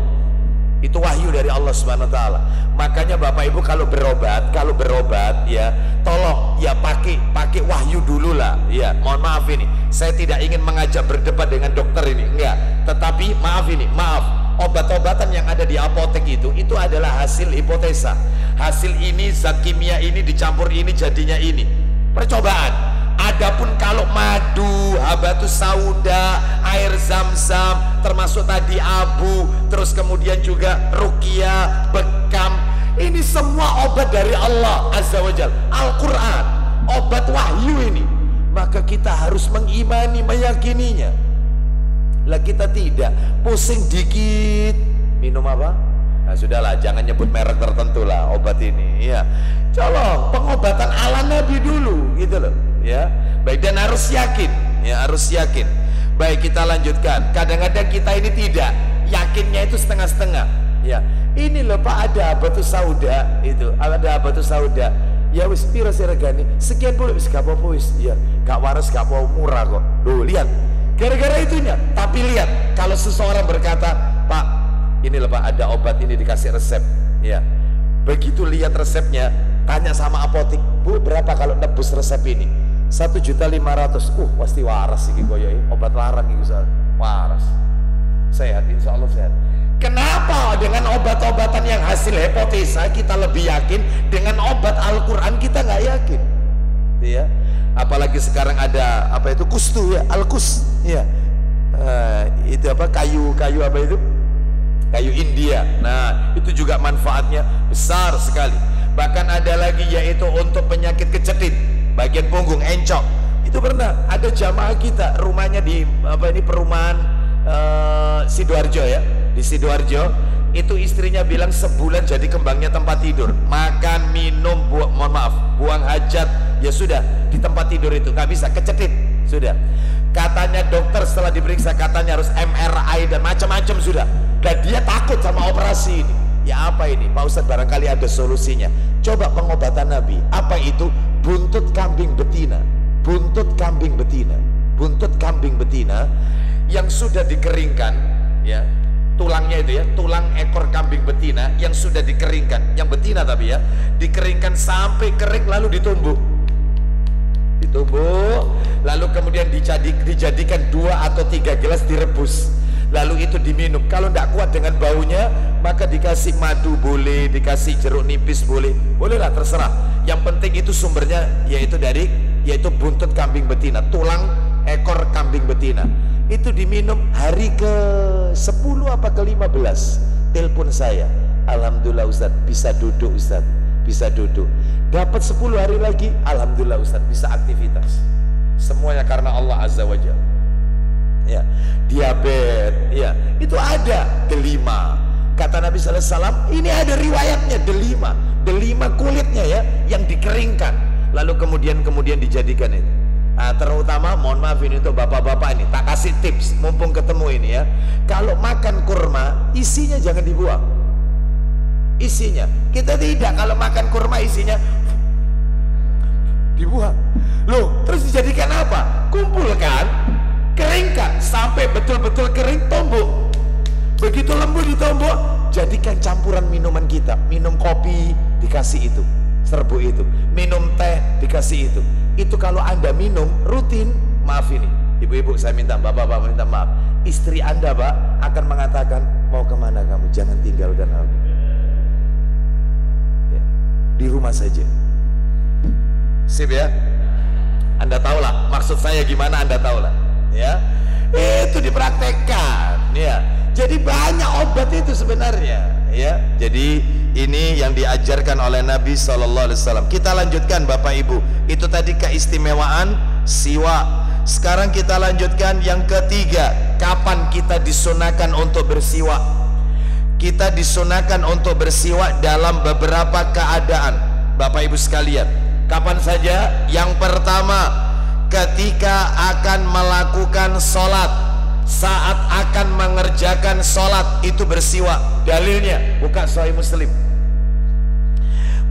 itu wahyu dari Allah Subhanahu wa taala. Makanya Bapak Ibu kalau berobat ya, tolong ya pakai wahyu dulu lah ya. Mohon maaf ini, saya tidak ingin mengajak berdebat dengan dokter ini, enggak. Tetapi maaf, obat-obatan yang ada di apotek itu adalah hasil hipotesa. Hasil ini zat kimia ini dicampur ini jadinya ini. Percobaan. Adapun kalau madu, habatus sauda, air zam-zam, termasuk tadi abu, terus kemudian juga ruqyah, bekam, ini semua obat dari Allah Azza wa Jalla, Al-Quran, obat wahyu ini. Maka kita harus mengimani, meyakininya. Lah kita tidak, pusing dikit, minum apa? Nah sudahlah, jangan nyebut merek tertentu lah obat ini, ya. Tolong pengobatan ala Nabi dulu, gitu loh, ya. Baik, dan harus yakin, ya, harus yakin. Baik, kita lanjutkan. Kadang-kadang kita ini tidak yakinnya itu setengah-setengah, ya. Ini loh Pak, ada habatus sauda itu, ada habatus sauda. Ya wis pira sih regane? Sekian puluh, wis gak apa-apa wis. Ya, gak waras, gak apa murah kok. Loh, lihat. Gara-gara itunya. Tapi lihat, kalau seseorang berkata, "Pak, ini loh Pak, ada obat ini dikasih resep." Ya. Begitu lihat resepnya, tanya sama apotik, "Bu, berapa kalau nebus resep ini?" 1.500.000. Pasti waras iki koyo obat larang iki soal. Waras. Sehat, insya Allah sehat. Kenapa dengan obat-obatan yang hasil hipotesa kita lebih yakin, dengan obat Al-Quran kita nggak yakin? Ya, apalagi sekarang ada apa itu kustu ya, Al-Kus ya, itu apa kayu apa itu? Kayu India. Nah, itu juga manfaatnya besar sekali. Bahkan ada lagi yaitu untuk penyakit kecetit, bagian punggung, encok. Itu pernah ada jamaah kita, rumahnya di apa ini perumahan Sidoarjo ya. Di Sidoarjo itu istrinya bilang sebulan jadi kembangnya tempat tidur, makan minum buang hajat ya sudah di tempat tidur itu nggak bisa, kecetit sudah. Katanya dokter setelah diperiksa katanya harus MRI dan macam-macam sudah, dan dia takut sama operasi ini. Ya apa ini Pak Ustadz, barangkali ada solusinya. Coba pengobatan Nabi, apa itu? Buntut kambing betina, buntut kambing betina, buntut kambing betina yang sudah dikeringkan ya, tulangnya itu ya, tulang ekor kambing betina yang sudah dikeringkan, yang betina tapi ya, dikeringkan sampai kering lalu ditumbuk, lalu kemudian dijadikan 2 atau 3 gelas direbus, lalu itu diminum. Kalau tidak kuat dengan baunya maka dikasih madu boleh, dikasih jeruk nipis boleh, bolehlah terserah. Yang penting itu sumbernya yaitu buntut kambing betina, tulang ekor kambing betina. Itu diminum hari ke 10 apa ke 15 telepon saya, "Alhamdulillah Ustadz bisa duduk Ustadz, bisa duduk." Dapat 10 hari lagi, "Alhamdulillah Ustadz bisa aktivitas." Semuanya karena Allah Azza wa Jalla ya. Diabetes ya, itu ada delima. Kata Nabi sallallahu alaihi wasallam, ini ada riwayatnya, delima kulitnya ya, yang dikeringkan lalu kemudian dijadikan itu. Nah, terutama mohon maaf ini untuk bapak-bapak ini, tak kasih tips mumpung ketemu ini ya. Kalau makan kurma isinya jangan dibuang, isinya kita tidak, kalau makan kurma isinya dibuang. Loh, terus dijadikan apa? Kumpulkan, keringkan sampai betul-betul kering, tumbuk. Begitu lembut ditumbuk, jadikan campuran minuman kita. Minum kopi dikasih itu, serbuk itu, minum teh dikasih itu. Itu kalau Anda minum rutin, maaf ini ibu-ibu saya minta, bapak-bapak minta maaf, istri Anda Pak akan mengatakan, "Mau kemana kamu? Jangan tinggalkan aku ya, di rumah saja." Sip ya, Anda tahulah maksud saya gimana, Anda tahulah ya. Itu dipraktekkan ya. Jadi banyak obat itu sebenarnya ya. Jadi ini yang diajarkan oleh Nabi SAW. Kita lanjutkan Bapak Ibu, itu tadi keistimewaan siwak. Sekarang kita lanjutkan yang ketiga, kapan kita disunahkan untuk bersiwak. Kita disunahkan untuk bersiwak dalam beberapa keadaan Bapak Ibu sekalian. Kapan saja? Yang pertama, ketika akan melakukan sholat, saat akan mengerjakan sholat itu bersiwak. Dalilnya buka Sahih Muslim,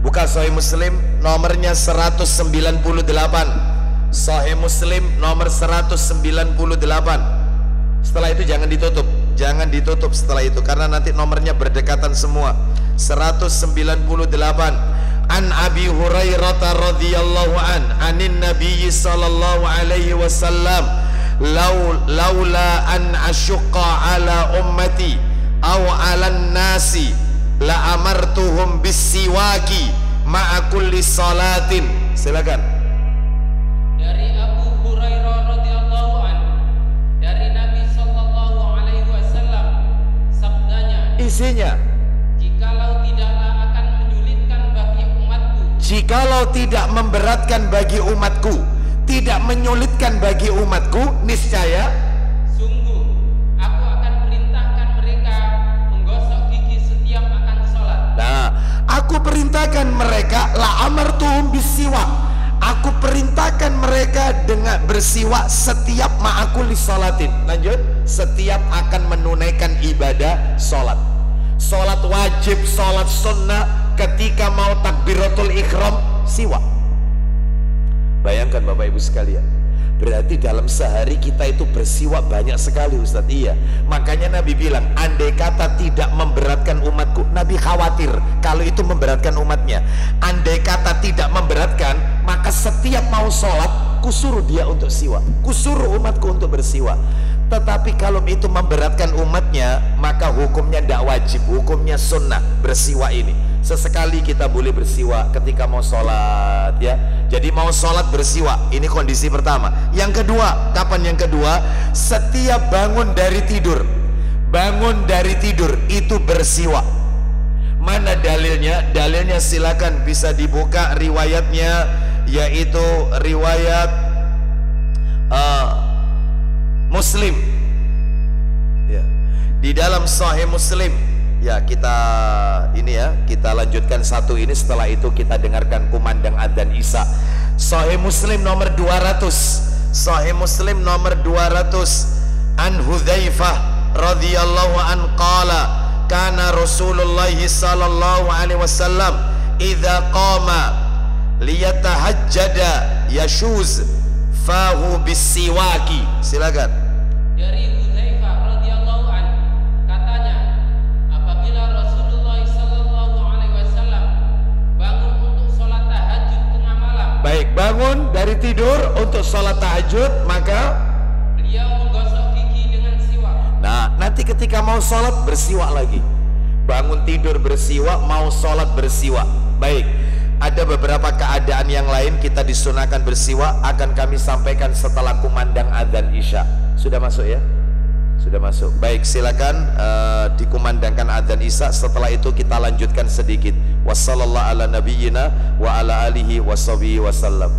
buka Sahih Muslim nomornya 198, Sahih Muslim nomor 198. Setelah itu jangan ditutup setelah itu, karena nanti nomornya berdekatan semua. 198. An Abi Hurairah radhiyallahu anin Nabi sallallahu alaihi wasallam, laula an asyqa ala ummati aw ala nasi la amartuhum bisiwaki ma'a kulli salatin. Silakan. Dari Abu Hurairah radhiyallahu anhu, dari Nabi sallallahu alaihi wasallam, sabdanya, isinya, jikalau tidaklah akan menyulitkan bagi umatku, jikalau tidak memberatkan bagi umatku, tidak menyulitkan bagi umatku, niscaya sungguh aku akan perintahkan mereka menggosok gigi setiap akan sholat. Nah, aku perintahkan mereka, la amartuhum bisiwak, aku perintahkan mereka dengan bersiwak setiap ma'akuli sholatin. Lanjut, setiap akan menunaikan ibadah sholat. Sholat wajib, sholat sunnah, ketika mau takbiratul ikhram siwak. Bayangkan Bapak Ibu sekalian, berarti dalam sehari kita itu bersiwak banyak sekali Ustadz. Iya, makanya Nabi bilang, andai kata tidak memberatkan umatku. Nabi khawatir kalau itu memberatkan umatnya. Andai kata tidak memberatkan, maka setiap mau sholat kusuruh dia untuk siwak, kusuruh umatku untuk bersiwak. Tetapi kalau itu memberatkan umatnya, maka hukumnya tidak wajib, hukumnya sunnah bersiwak ini. Sesekali kita boleh bersiwak ketika mau sholat, ya. Jadi mau sholat bersiwak, ini kondisi pertama. Yang kedua, kapan yang kedua? Setiap bangun dari tidur, bangun dari tidur itu bersiwak. Mana dalilnya? Dalilnya silakan bisa dibuka riwayatnya, yaitu riwayat Muslim, ya. Di dalam Sahih Muslim. Ya, kita ini ya, kita lanjutkan satu ini, setelah itu kita dengarkan kumandang adzan Isya. Sahih Muslim nomor 200. Sahih Muslim nomor 200. An Hudzaifah radhiyallahu an qala kana Rasulullah sallallahu alaihi wasallam idza qama liyatahajjada yashuz fahu bisiwaki. Silakan. Dari Hudzaifah radhiyallahu an, katanya, apabila Rasulullah sallallahu alaihi wasallam bangun untuk sholat tahajud tengah malam. Baik, bangun dari tidur untuk sholat tahajud, maka Beliau menggosok gigi dengan siwak. nah, nanti ketika mau sholat bersiwak lagi. Bangun tidur bersiwak, mau sholat bersiwak. Baik, ada beberapa keadaan yang lain kita disunahkan bersiwak, akan kami sampaikan setelah kumandang adzan Isya. Sudah masuk ya? Sudah masuk. Baik, silakan dikumandangkan adzan Isya. Setelah itu kita lanjutkan sedikit. Wassallallahu ala nabiyyina wa ala alihi washabihi wasallam.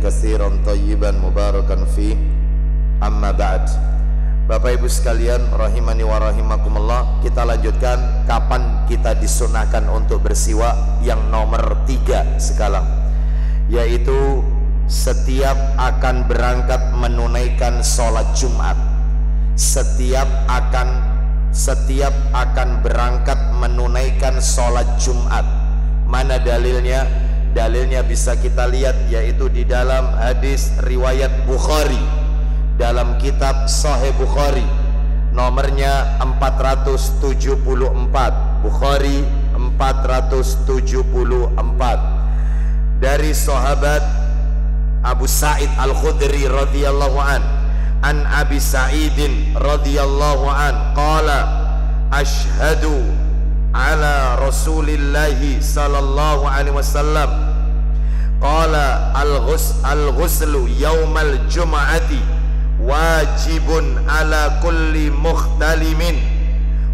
katsiran thayyiban mubarakan fi. Amma ba'd. Bapak Ibu sekalian rahimani wa rahimakumullah, kita lanjutkan kapan kita disunahkan untuk bersiwak yang nomor 3 sekarang, yaitu setiap akan berangkat menunaikan sholat Jumat. Setiap akan berangkat menunaikan sholat Jumat. Mana dalilnya? Dalilnya bisa kita lihat, yaitu di dalam hadis riwayat Bukhari, dalam kitab Sahih Bukhari nomornya 474, Bukhari 474, dari sahabat Abu Sa'id Al-Khudri radhiyallahu an Abi Sa'idin radhiyallahu an qala ashhadu ala Rasulillahi sallallahu alaihi wasallam qala al-ghuslu yaumal jum'ati wajibun ala kulli mukhtalimin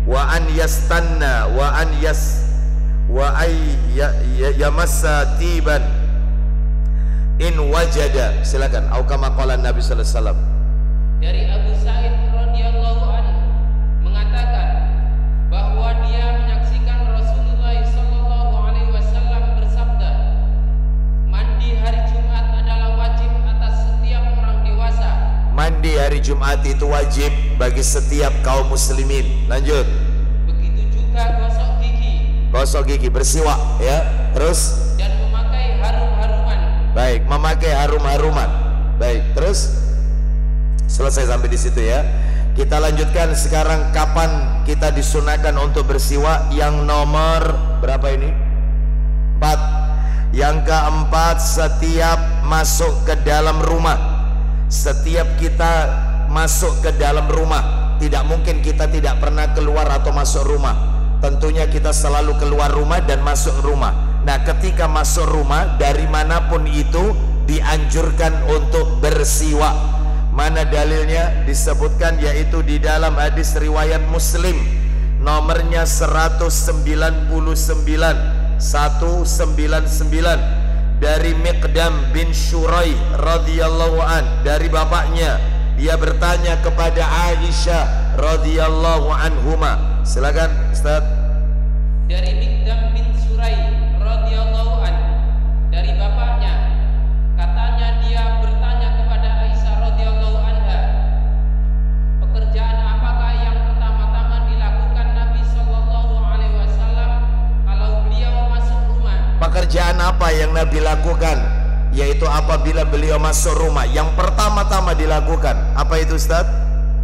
wa an yastanna wa ay yamassa tiban in wajada. Silakan. Au kama qala Nabi sallallahu alaihi wasallam. Dari Abu Sa'id radhiyallahu anhu mengatakan bahwa dia menyaksikan Rasulullah sallallahu alaihi wasallam bersabda, mandi hari Jumat adalah wajib atas setiap orang dewasa. Mandi hari Jumat itu wajib bagi setiap kaum muslimin. Lanjut. Begitu juga gosok gigi. Gosok gigi, bersiwak ya. Terus? Dan memakai harum-haruman. Baik, memakai harum-haruman. Baik, terus? Selesai sampai di situ ya. Kita lanjutkan sekarang kapan kita disunahkan untuk bersiwak yang nomor berapa ini? 4. Yang keempat, setiap masuk ke dalam rumah. Setiap kita masuk ke dalam rumah, tidak mungkin kita tidak pernah keluar atau masuk rumah. Tentunya kita selalu keluar rumah dan masuk rumah. Nah, ketika masuk rumah dari manapun itu dianjurkan untuk bersiwak. Mana dalilnya? Disebutkan yaitu di dalam hadis riwayat Muslim nomornya 199 dari Miqdam bin Syurai radhiyallahu an, dari bapaknya, dia bertanya kepada Aisyah radhiyallahu anhuma. Silakan Ustaz. Dari Miqdam bin Syurai radhiyallahu an, dari bapaknya, katanya dia bertanya kepada Aisyah radhiyallahu anha, pekerjaan apakah yang pertama-tama dilakukan Nabi sallallahu alaihi wasallam kalau beliau masuk rumah? Pekerjaan apa yang Nabi lakukan? Yaitu apabila beliau masuk rumah, yang pertama-tama dilakukan apa itu Ustaz?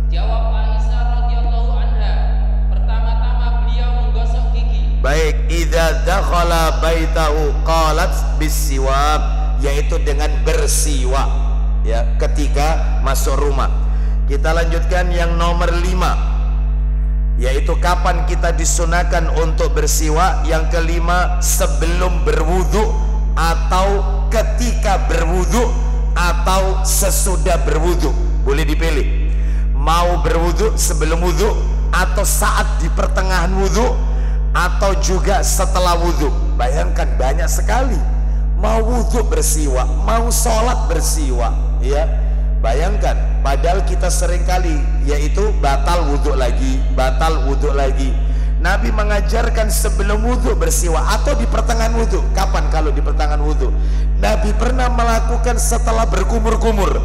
Jawab Aisyah radhiyallahu anha, pertama-tama beliau menggosok gigi. Baik, idza dakhala baitahu qalat bisiwak, yaitu dengan bersiwak ya ketika masuk rumah. Kita lanjutkan yang nomor 5, yaitu kapan kita disunahkan untuk bersiwak. Yang kelima, sebelum berwudu atau ketika berwudu atau sesudah berwudu. Boleh dipilih, mau berwudu sebelum wudu atau saat di pertengahan wudu atau juga setelah wudu. Bayangkan banyak sekali, mau wudu bersiwak, mau sholat bersiwak ya. Bayangkan, padahal kita seringkali yaitu batal wudu lagi. Nabi mengajarkan sebelum wudu bersiwak atau di pertengahan wudu. Kapan kalau di pertengahan wudu? Nabi pernah melakukan setelah berkumur-kumur.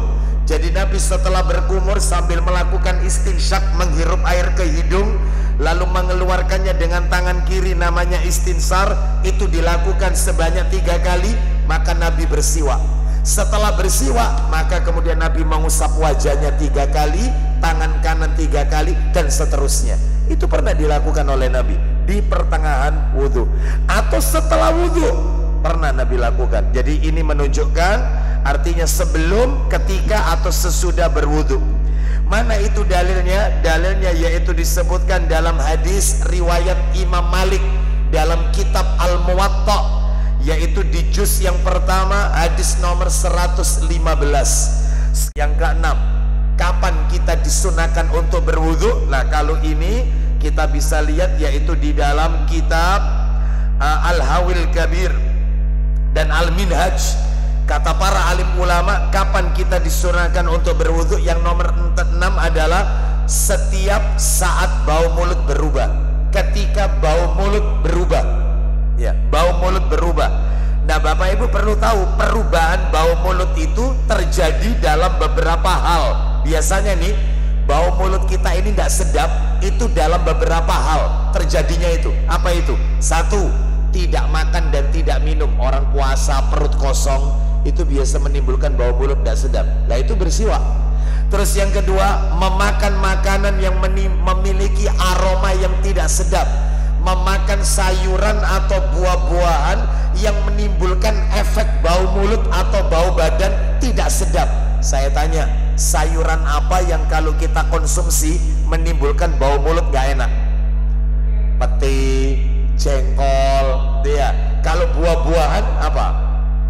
Jadi Nabi setelah berkumur sambil melakukan istinsyak, menghirup air ke hidung, lalu mengeluarkannya dengan tangan kiri, namanya istinsar. Itu dilakukan sebanyak 3 kali, maka Nabi bersiwak. Setelah bersiwak, maka kemudian Nabi mengusap wajahnya 3 kali, tangan kanan 3 kali, dan seterusnya. Itu pernah dilakukan oleh Nabi di pertengahan wudhu atau setelah wudhu, pernah Nabi lakukan. Jadi ini menunjukkan artinya sebelum, ketika, atau sesudah berwudhu. Mana itu dalilnya? Dalilnya yaitu disebutkan dalam hadis riwayat Imam Malik dalam kitab Al-Muwatta, yaitu di juz yang pertama hadis nomor 115. Yang keenam, kapan kita disunahkan untuk berwudu? Nah, kalau ini kita bisa lihat yaitu di dalam kitab Al-Hawil Kabir dan Al-Minhaj, Kata para alim ulama, kapan kita disunahkan untuk berwudu? Yang nomor 6 adalah setiap saat bau mulut berubah. Ketika bau mulut berubah, ya, bau mulut berubah. Nah, Bapak Ibu perlu tahu, perubahan bau mulut itu terjadi dalam beberapa hal. Biasanya nih, bau mulut kita ini tidak sedap, itu dalam beberapa hal terjadinya itu. Apa itu? Satu, tidak makan dan tidak minum. Orang puasa perut kosong itu biasa menimbulkan bau mulut tidak sedap. Nah, itu bersiwak. Terus yang kedua, memakan makanan yang memiliki aroma yang tidak sedap, memakan sayuran atau buah-buahan yang menimbulkan efek bau mulut atau bau badan tidak sedap. Saya tanya, sayuran apa yang kalau kita konsumsi menimbulkan bau mulut gak enak? Peti, jengkol, ya. Kalau buah-buahan apa?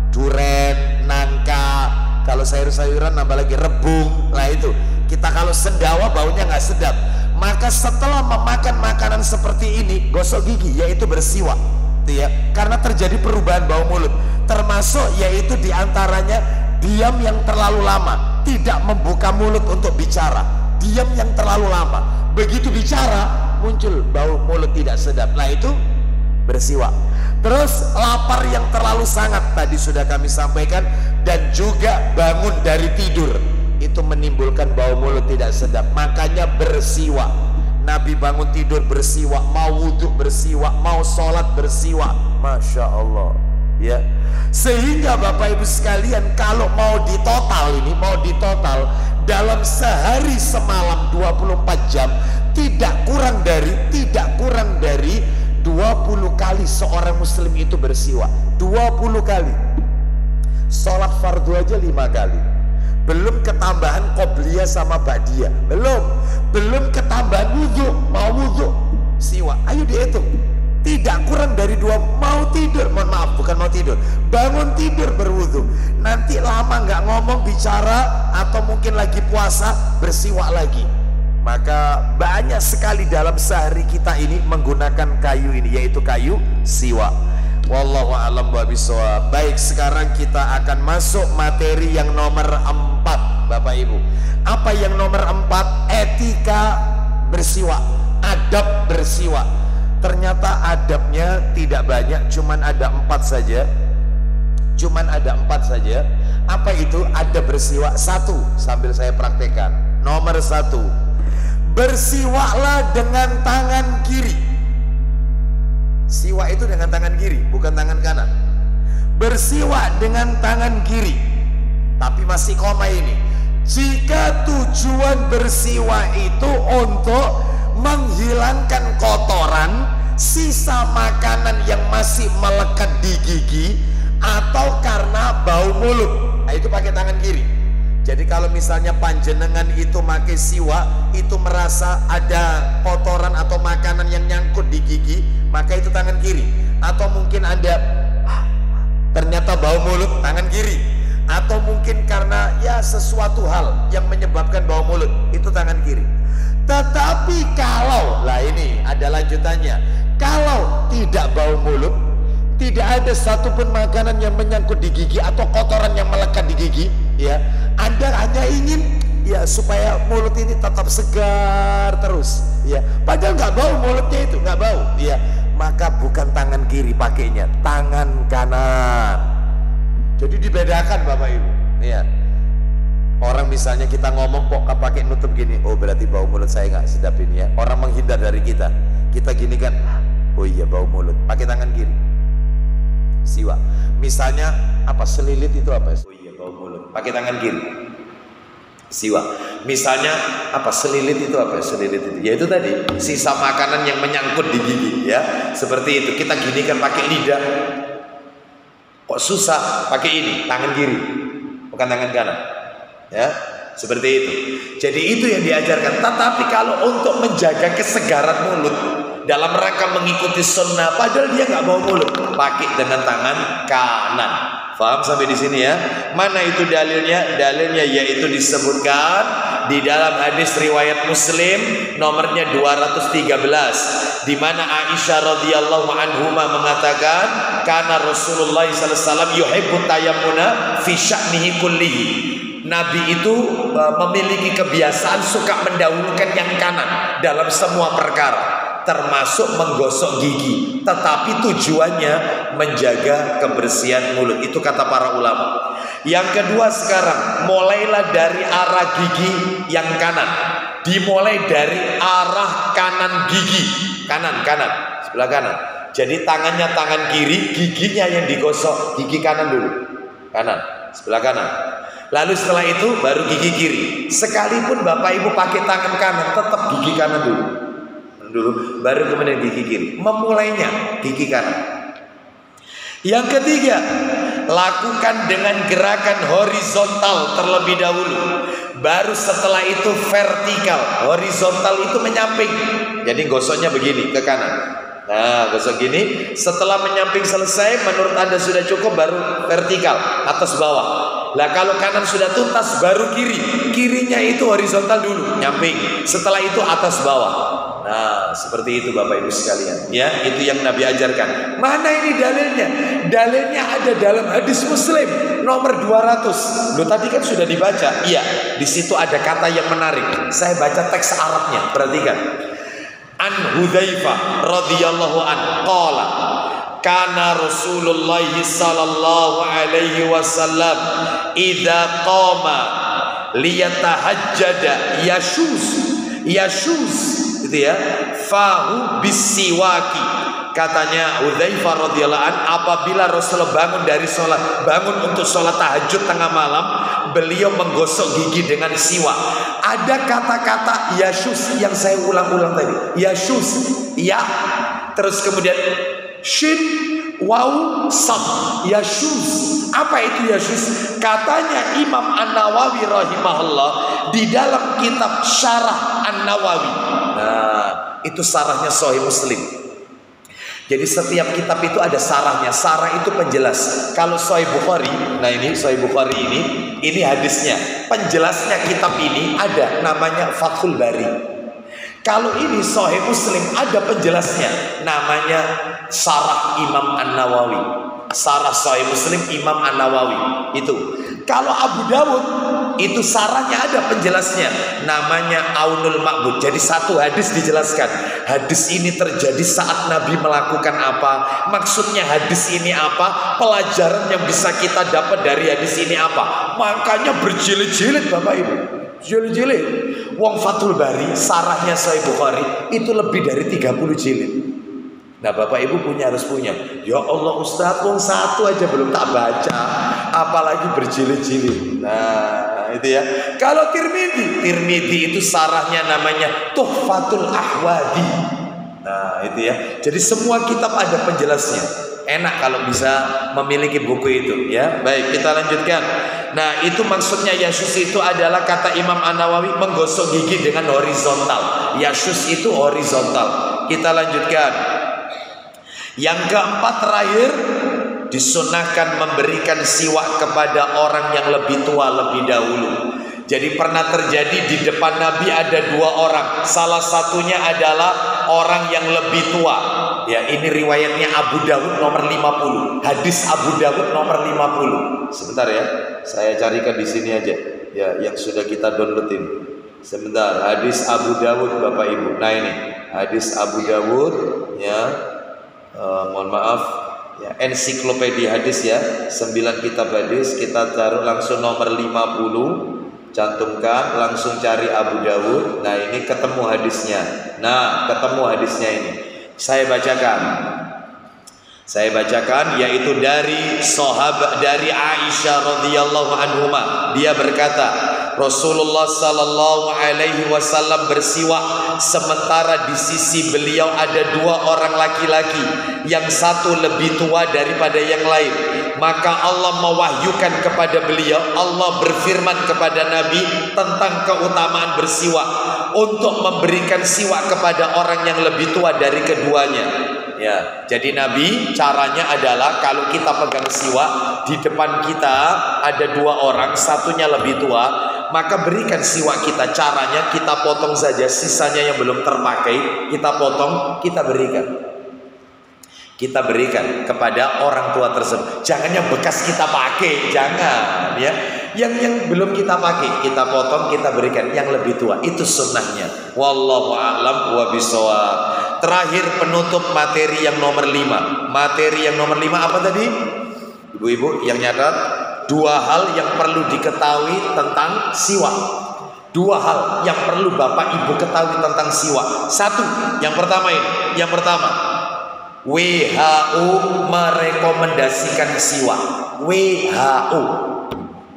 Duren, nangka. Kalau sayur-sayuran nambah lagi rebung. Nah itu, kita kalau sendawa baunya nggak sedap. Maka setelah memakan makanan seperti ini, gosok gigi, yaitu bersiwak, ya. Karena terjadi perubahan bau mulut. Termasuk yaitu diantaranya diam yang terlalu lama, tidak membuka mulut untuk bicara. Diam yang terlalu lama, begitu bicara muncul bau mulut tidak sedap. Nah itu bersiwak. Terus lapar yang terlalu sangat, tadi sudah kami sampaikan. Dan juga bangun dari tidur, itu menimbulkan bau mulut tidak sedap. Makanya bersiwak. Nabi bangun tidur bersiwak, mau wudhu bersiwak, mau sholat bersiwak. Masya Allah, ya. Sehingga Bapak Ibu sekalian, kalau mau ditotal ini, mau ditotal dalam sehari semalam 24 jam, tidak kurang dari 20 kali seorang muslim itu bersiwak. 20 kali. Sholat fardu aja 5 kali. Belum ketambahan qobliyah sama ba'diyah. Belum ketambahan wudhu. Mau wudhu, siwak. Ayo dihitung. Tidak kurang dari 2. Mau tidur, mohon maaf, bukan mau tidur, bangun tidur berwudhu. Nanti lama nggak ngomong, bicara, atau mungkin lagi puasa, bersiwak lagi. Maka banyak sekali dalam sehari kita ini menggunakan kayu ini, yaitu kayu siwak. Wallahu a'lam bishawab. Baik, sekarang kita akan masuk materi yang nomor 4, Bapak Ibu. Apa yang nomor 4? Etika bersiwak, adab bersiwak. Ternyata adabnya tidak banyak, cuman ada 4 saja. Apa itu adab bersiwak? 1, sambil saya praktekkan. Nomor 1, bersiwaklah dengan tangan kiri. Siwak itu dengan tangan kiri, bukan tangan kanan. Bersiwak dengan tangan kiri. Tapi masih koma ini. Jika tujuan bersiwak itu untuk menghilangkan kotoran, sisa makanan yang masih melekat di gigi, atau karena bau mulut, nah itu pakai tangan kiri. Jadi kalau misalnya panjenengan itu pakai siwak, itu merasa ada kotoran atau makanan yang nyangkut di gigi, maka itu tangan kiri. Atau mungkin Anda ternyata bau mulut, tangan kiri. Atau mungkin karena ya sesuatu hal yang menyebabkan bau mulut, itu tangan kiri. Tetapi kalau, lah ini ada lanjutannya, kalau tidak bau mulut, tidak ada satupun makanan yang menyangkut di gigi atau kotoran yang melekat di gigi, ya, Anda hanya ingin ya supaya mulut ini tetap segar terus, ya, padahal nggak bau mulutnya itu, nggak bau, ya, maka bukan tangan kiri pakainya, tangan kanan. Jadi dibedakan Bapak Ibu, ya. Orang misalnya kita ngomong kok pakai nutup gini, oh berarti bau mulut saya nggak sedap ini, ya. Orang menghindar dari kita gini kan, oh iya bau mulut, pakai tangan kiri. Siwak. Misalnya apa, selilit itu apa? Oh iya bau mulut, pakai tangan kiri. Siwak. Misalnya apa, selilit itu apa? Selilit itu, ya itu tadi sisa makanan yang menyangkut di gigi, ya. Seperti itu. Kita gini kan pakai lidah. Kok susah pakai ini, tangan kiri, bukan tangan kanan. Ya, seperti itu. Jadi itu yang diajarkan. Tetapi kalau untuk menjaga kesegaran mulut dalam rangka mengikuti sunnah, padahal dia nggak bau mulut, pakai dengan tangan kanan. Faham sampai di sini ya? Mana itu dalilnya? Dalilnya yaitu disebutkan di dalam hadis riwayat Muslim nomornya 213, di mana Aisyah radhiyallahu anhuma mengatakan, karena Rasulullah sallallahu alaihi wasallam yuhibbu tayammuna fi sya'nihi kullihi. Nabi itu memiliki kebiasaan suka mendahulukan yang kanan dalam semua perkara, termasuk menggosok gigi, tetapi tujuannya menjaga kebersihan mulut. Itu kata para ulama. Yang kedua sekarang, mulailah dari arah gigi yang kanan. Dimulai dari arah kanan gigi, kanan, sebelah kanan. Jadi tangannya tangan kiri, giginya yang digosok, gigi kanan dulu, kanan, sebelah kanan. Lalu setelah itu baru gigi kiri. Sekalipun Bapak Ibu pakai tangan kanan, tetap gigi kanan dulu, baru kemudian gigi kiri. Memulainya gigi kanan. Yang ketiga, lakukan dengan gerakan horizontal terlebih dahulu, baru setelah itu vertikal. Horizontal itu menyamping, jadi gosoknya begini ke kanan. Nah, gosok gini. Setelah menyamping selesai, menurut Anda sudah cukup, baru vertikal, atas bawah. Lah kalau kanan sudah tuntas, baru kiri. Kirinya itu horizontal dulu, nyamping. Setelah itu atas bawah. Nah, seperti itu Bapak Ibu sekalian. Ya, itu yang Nabi ajarkan. Mana ini dalilnya? Dalilnya ada dalam hadis Muslim nomor 200. Loh, tadi kan sudah dibaca. Iya, di situ ada kata yang menarik. Saya baca teks Arabnya, perhatikan. An Hudzaifah radhiyallahu anhu qala kana Rasulullah sallallahu alaihi wasallam idza qama liyatahajjada yashuz gitu ya, fahu bisiwaki. Katanya Hudzaifah radhiyallahu anhu, apabila Rasulullah bangun untuk sholat tahajud tengah malam, beliau menggosok gigi dengan siwak. Ada kata-kata yashuz yang saya ulang-ulang tadi. Yashuz, ya, terus kemudian shin, waw, sad. Yashuz. Apa itu yashuz? Katanya Imam An-Nawawi rahimahullah di dalam kitab Syarah An-Nawawi. Nah, itu syarahnya Sahih Muslim. Jadi setiap kitab itu ada sarahnya. Sarah itu penjelas. Kalau Sahih Bukhari, nah ini Sahih Bukhari ini hadisnya. Penjelasnya kitab ini ada namanya Fathul Bari. Kalau ini Sahih Muslim ada penjelasnya namanya Sarah Imam An-Nawawi. Sarah Sahih Muslim Imam An-Nawawi itu. Kalau Abu Dawud itu sarahnya ada penjelasnya namanya Aunul Ma'bud. Jadi satu hadis dijelaskan. Hadis ini terjadi saat Nabi melakukan apa? Maksudnya hadis ini apa? Pelajaran yang bisa kita dapat dari hadis ini apa? Makanya berjilid-jilid Bapak Ibu. Jilid-jilid. Wong Fathul Bari sarahnya Sahih Bukhari itu lebih dari 30 jilid. Nah Bapak Ibu harus punya. Ya Allah Ustaz, wong satu aja belum tak baca, apalagi berjilid-jilid. Nah itu ya. Kalau Tirmidzi itu sarahnya namanya Tuhfatul Ahwadi. Nah itu ya. Jadi semua kitab ada penjelasnya. Enak kalau bisa memiliki buku itu ya. Baik, kita lanjutkan. Nah itu maksudnya yashuz itu adalah kata Imam An-Nawawi menggosok gigi dengan horizontal. Yashuz itu horizontal. Kita lanjutkan. Yang keempat terakhir, disunahkan memberikan siwak kepada orang yang lebih tua lebih dahulu. Jadi pernah terjadi di depan Nabi ada dua orang. Salah satunya adalah orang yang lebih tua. Ya, ini riwayatnya Abu Dawud nomor 50. Hadis Abu Dawud nomor 50. Sebentar ya, saya carikan di sini aja. Ya, yang sudah kita downloadin. Sebentar, hadis Abu Dawud Bapak Ibu. Nah ini, hadis Abu Dawud ya. Mohon maaf ya, ensiklopedia hadis ya, 9 kitab hadis. Kita taruh langsung nomor 50, cantumkan, langsung cari Abu Dawud. Nah ini ketemu hadisnya. Nah ketemu hadisnya ini. Saya bacakan yaitu dari sahabat, dari Aisyah radhiyallahu anhuma. Dia berkata, Rasulullah sallallahu alaihi wasallam bersiwak sementara di sisi beliau ada dua orang laki-laki, yang satu lebih tua daripada yang lain. Maka Allah mewahyukan kepada beliau, Allah berfirman kepada Nabi tentang keutamaan bersiwak, untuk memberikan siwak kepada orang yang lebih tua dari keduanya. Ya, jadi Nabi caranya adalah kalau kita pegang siwak, di depan kita ada dua orang, satunya lebih tua, maka berikan siwak kita. Caranya kita potong saja, sisanya yang belum terpakai kita potong, kita berikan. kita berikan kepada orang tua tersebut. Jangan yang bekas kita pakai, jangan ya. Yang belum kita pakai kita potong, kita berikan yang lebih tua. Itu sunnahnya. Wallahu a'lam wa bishawab. Terakhir penutup materi yang nomor 5. Materi yang nomor 5 apa tadi? Ibu-ibu yang nyatat, 2 hal yang perlu diketahui tentang siwak. 2 hal yang perlu Bapak Ibu ketahui tentang siwak. 1, yang pertama ini. Yang pertama, WHO merekomendasikan siwak. WHO,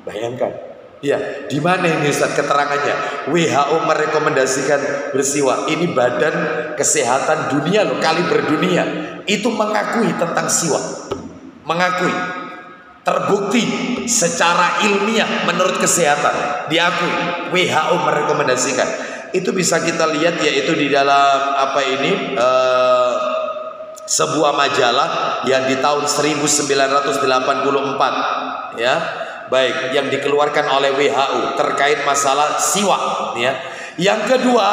bayangkan, ya, di mana ini Ustaz keterangannya? WHO merekomendasikan bersiwak. Ini Badan Kesehatan Dunia loh, kali berdunia itu mengakui tentang siwak, mengakui, terbukti secara ilmiah menurut kesehatan, diakui. WHO merekomendasikan. Itu bisa kita lihat yaitu di dalam apa ini? Sebuah majalah yang di tahun 1984 ya, baik, yang dikeluarkan oleh WHO terkait masalah siwak ya. Yang kedua,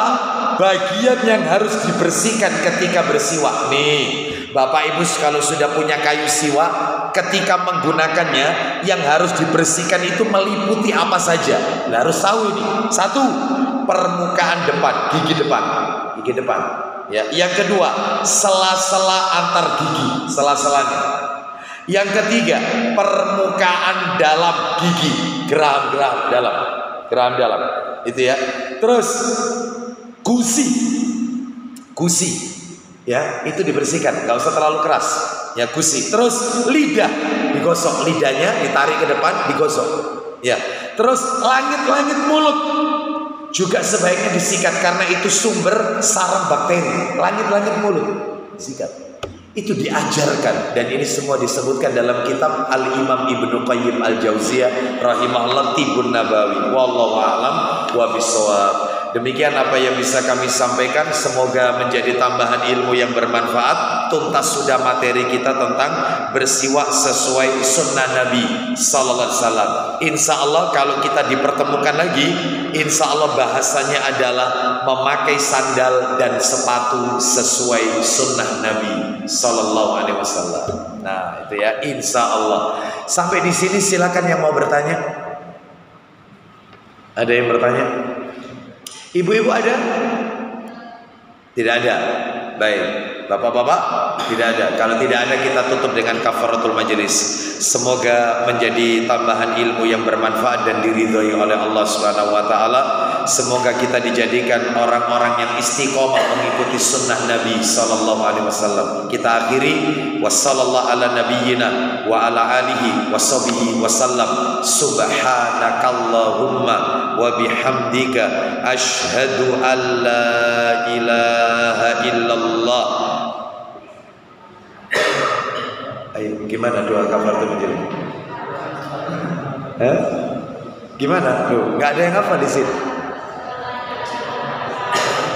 bagian yang harus dibersihkan ketika bersiwak. Nih, Bapak Ibu kalau sudah punya kayu siwak, ketika menggunakannya yang harus dibersihkan itu meliputi apa saja. Nah, harus tahu ini. 1, permukaan depan, gigi depan. Gigi depan. Ya, yang kedua, sela-sela antar gigi, sela-selanya. Yang ketiga, permukaan dalam gigi, geraham dalam, geraham dalam, itu ya. Terus gusi, ya, itu dibersihkan, nggak usah terlalu keras, ya, gusi. Terus lidah digosok, lidahnya ditarik ke depan, digosok, ya. Terus langit-langit mulut juga sebaiknya disikat karena itu sumber sarang bakteri. Langit-langit mulut disikat. Itu diajarkan dan ini semua disebutkan dalam kitab Al-Imam Ibnu Qayyim Al-Jauziyah rahimahullah Tibbun Nabawi. Wallahu a'lam wa bishawab. Demikian apa yang bisa kami sampaikan, semoga menjadi tambahan ilmu yang bermanfaat. Tuntas sudah materi kita tentang bersiwak sesuai sunnah Nabi sallallahu alaihi wasallam. Insya Allah kalau kita dipertemukan lagi, insya Allah bahasanya adalah memakai sandal dan sepatu sesuai sunnah Nabi sallallahu alaihi wasallam. Nah, itu ya, insya Allah. Sampai di sini silakan yang mau bertanya. Ada yang bertanya? Ibu-ibu ada? Tidak ada. Baik, bapak-bapak tidak ada. Kalau tidak ada kita tutup dengan kafaratul majelis. Semoga menjadi tambahan ilmu yang bermanfaat dan diridhoi oleh Allah Subhanahu wa taala. Semoga kita dijadikan orang-orang yang istiqomah mengikuti sunnah Nabi sallallahu alaihi wasallam. Kita akhiri wassallallahu ala nabiyyina wa ala alihi washabihi wasallam. Subhanakallahumma wa bihamdika asyhadu an la ilaha illallah. Ayo, gimana doa kafaratul majelis? Gimana? Loh, nggak ada yang hafal di sini.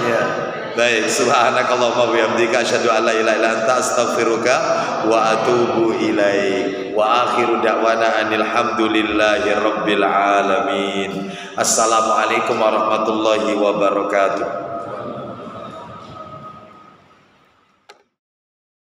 Ya, baik. Subhanakallahumma wa bihamdika asyhadu an la ilaha illa anta astaghfiruka wa atubu ilaik. Wa akhiru da'wana anil hamdulillahi rabbil alamin. Assalamualaikum warahmatullahi wabarakatuh.